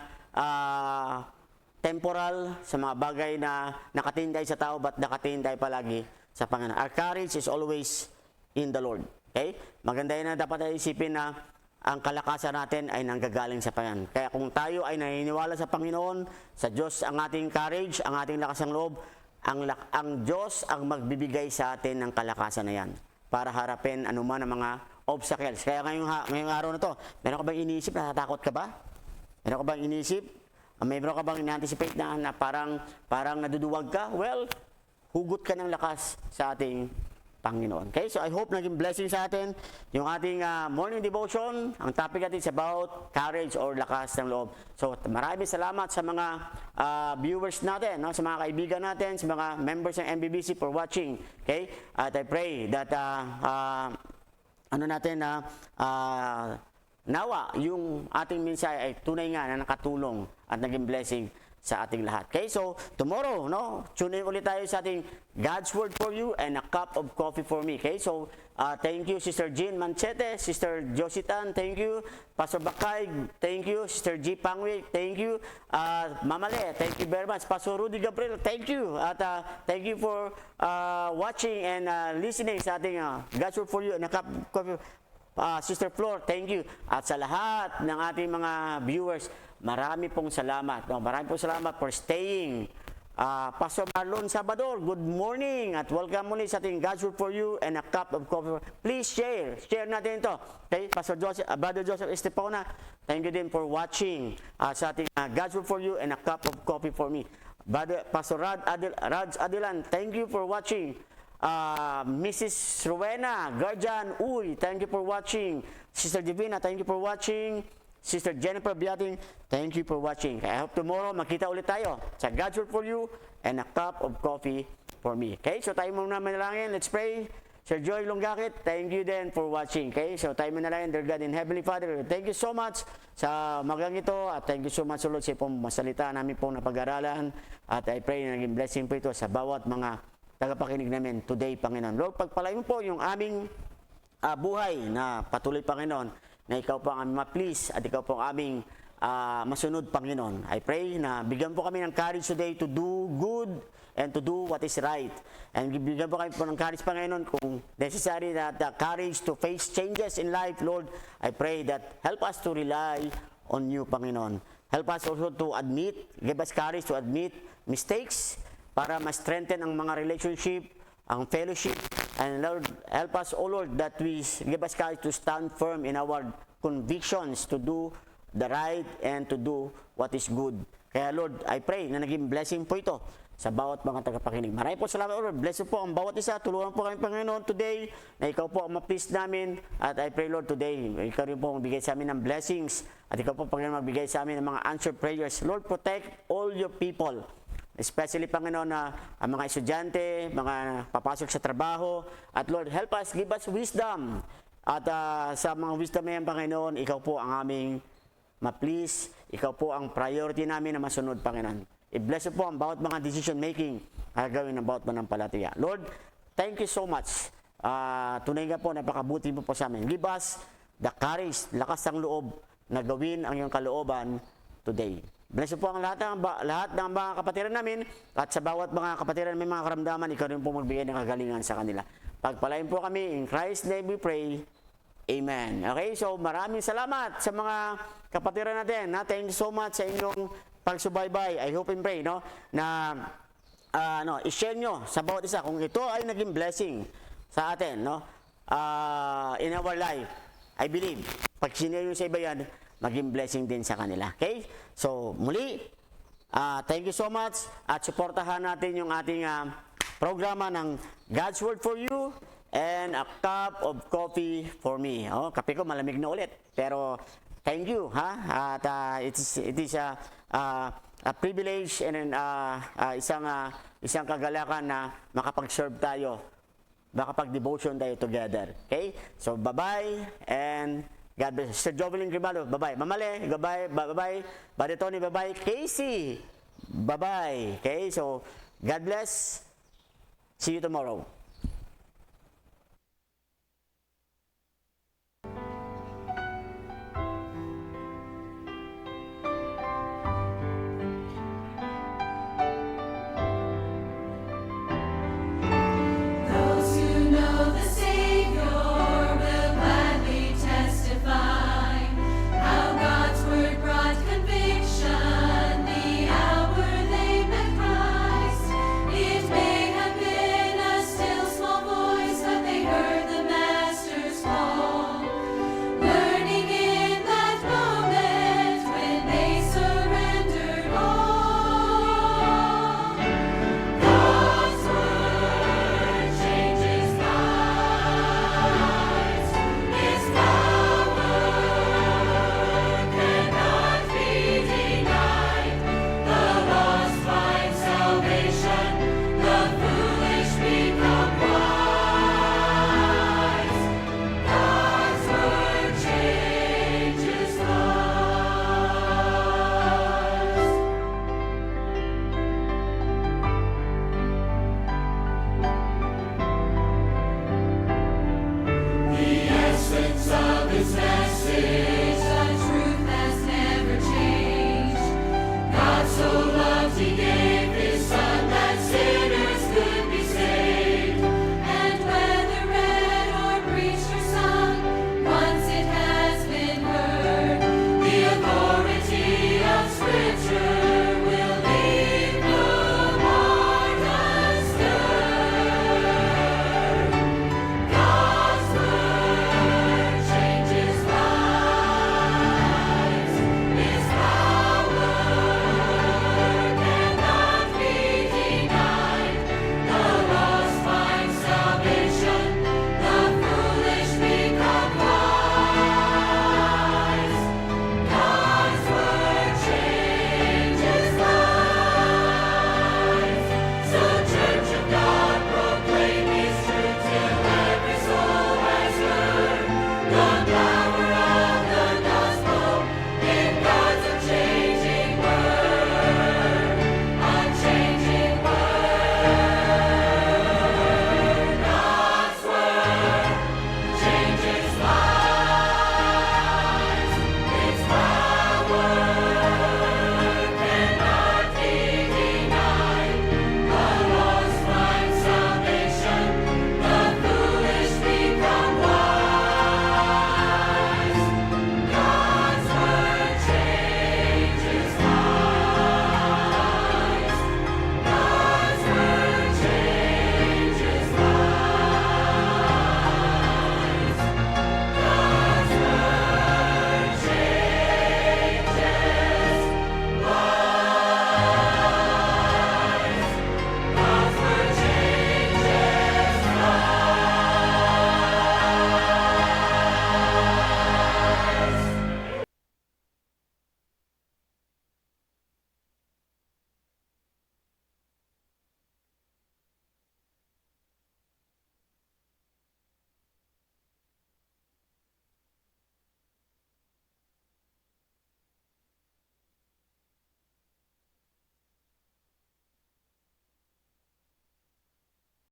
temporal, sa mga bagay na nakatinday sa tao, but nakatinday palagi sa Panginoon. Our courage is always in the Lord. Okay? Maganda yan na dapat ay isipin na ang kalakasan natin ay nanggagaling sa Panginoon. Kaya kung tayo ay naniniwala sa Panginoon, sa Diyos ang ating courage, ang ating lakas ng loob, ang Diyos ang magbibigay sa atin ng kalakasan na yan para harapin anuman ang mga obstacles. Kaya ngayong araw na to, meron ka bang iniisip, natatakot ka ba? Meron ka bang iniisip? Meron ka bang in-anticipate na parang naduduwag ka? Well, hugot ka ng lakas sa ating Panginoon. Okay, so I hope naging blessing sa atin yung ating morning devotion. Ang topic natin is about courage or lakas ng loob. So maraming salamat sa mga viewers natin, no? Sa mga kaibigan natin, sa mga members ng MBBC for watching. Okay, at I pray that nawa yung ating mensahe ay tunay nga na nakatulong at naging blessing sa ating lahat. Okay, so tomorrow, no, tune in ulit tayo sa ating God's Word for You and a cup of coffee for me. Okay, so thank you Sister Jean Manchete, Sister Jositan, thank you, Pastor Bakay, thank you, Sister G. Pangwi, thank you, Mama Le, thank you very much, Pastor Rudy Gabriel, thank you, at thank you for watching and listening sa ating God's Word for You and a cup of coffee. Sister Flor, thank you. At sa lahat ng ating mga viewers, marami pong salamat. No? Marami pong salamat for staying. Pastor Marlon Sabador, good morning at welcome muli sa ating God's Word for You and a cup of coffee. Please share. Share natin ito. Okay? Pastor Joseph, Brother Joseph Estepona, thank you din for watching sa ating God's Word for You and a cup of coffee for me. Pastor Raj Adilan, thank you for watching. Mrs. Rowena Guardian, thank you for watching. Sister Divina, thank you for watching. Sister Jennifer Biating, thank you for watching. I hope tomorrow makita ulit tayo sa God's Word for You and a cup of coffee for me. Okay, so tayo muna manalangin. Let's pray. Sir Joy Longakit, thank you then for watching. Okay, so tayo manalangin. Dear God in Heavenly Father, thank you so much sa magang ito at thank you so much Lord sa pong masalita namin pong napag-aralan at I pray na naging blessing po ito sa bawat mga tagapakinig namin today, Panginoon. Lord, pagpalain mo po yung aming buhay na patuloy, Panginoon, na ikaw po ang aming ma-please at ikaw po ang aming masunod, Panginoon. I pray na bigyan po kami ng courage today to do good and to do what is right. And bigyan po kami po ng courage, Panginoon, kung necessary na the courage to face changes in life, Lord. I pray that help us to rely on you, Panginoon. Help us also to admit, give us courage to admit mistakes, para ma-strengthen ang mga relationship, ang fellowship, and Lord, help us, O Lord, that we give us courage to stand firm in our convictions to do the right and to do what is good. Kaya Lord, I pray na naging blessing po ito sa bawat mga tagapakinig. Maraming po salamat, Lord. Bless po ang bawat isa. Tulungan po kami, Panginoon, today na ikaw po ang ma-please namin. At I pray, Lord, today, ikaw rin po magbigay sa amin ng blessings. At ikaw po, Panginoon, magbigay sa amin ng mga answered prayers. Lord, protect all your people. Especially, Panginoon, na ang mga estudyante, mga papasok sa trabaho. At Lord, help us, give us wisdom. At sa mga wisdom na yan, Panginoon, ikaw po ang aming ma-please. Ikaw po ang priority namin na masunod, Panginoon. I-bless po ang bawat mga decision making na gawin ng bawat manampalataya. Lord, thank you so much. Tunay nga po, napakabuti mo po sa amin. Give us the courage, lakas ng loob na gawin ang iyong kalooban today. Bless po ang lahat ng mga kapatiran namin at sa bawat mga kapatiran may mga karamdaman, ikaw rin po magbigay ng kagalingan sa kanila. Pagpalain po kami, in Christ's name we pray. Amen. Okay, so maraming salamat sa mga kapatiran natin. Thank you so much sa inyong pagsubaybay. I hope and pray na i-share nyo sa bawat isa kung ito ay naging blessing sa atin in our life. I believe, pag sinare nyo sa iba yan, maging blessing din sa kanila. Okay? So, muli, Thank you so much at suportahan natin yung ating programa ng God's Word for You and a cup of coffee for me. Oh, kape ko malamig na ulit. Pero thank you, ha? At it is a privilege and isang kagalakan na makapag-serve tayo, makapag-devotion tayo together. Okay? So, bye-bye and God bless. Sir Jovelyn Grimaldo, bye-bye. Mamale, bye-bye. Bye-bye. Buddy Tony, bye-bye. Casey, bye-bye. Okay? So, God bless. See you tomorrow.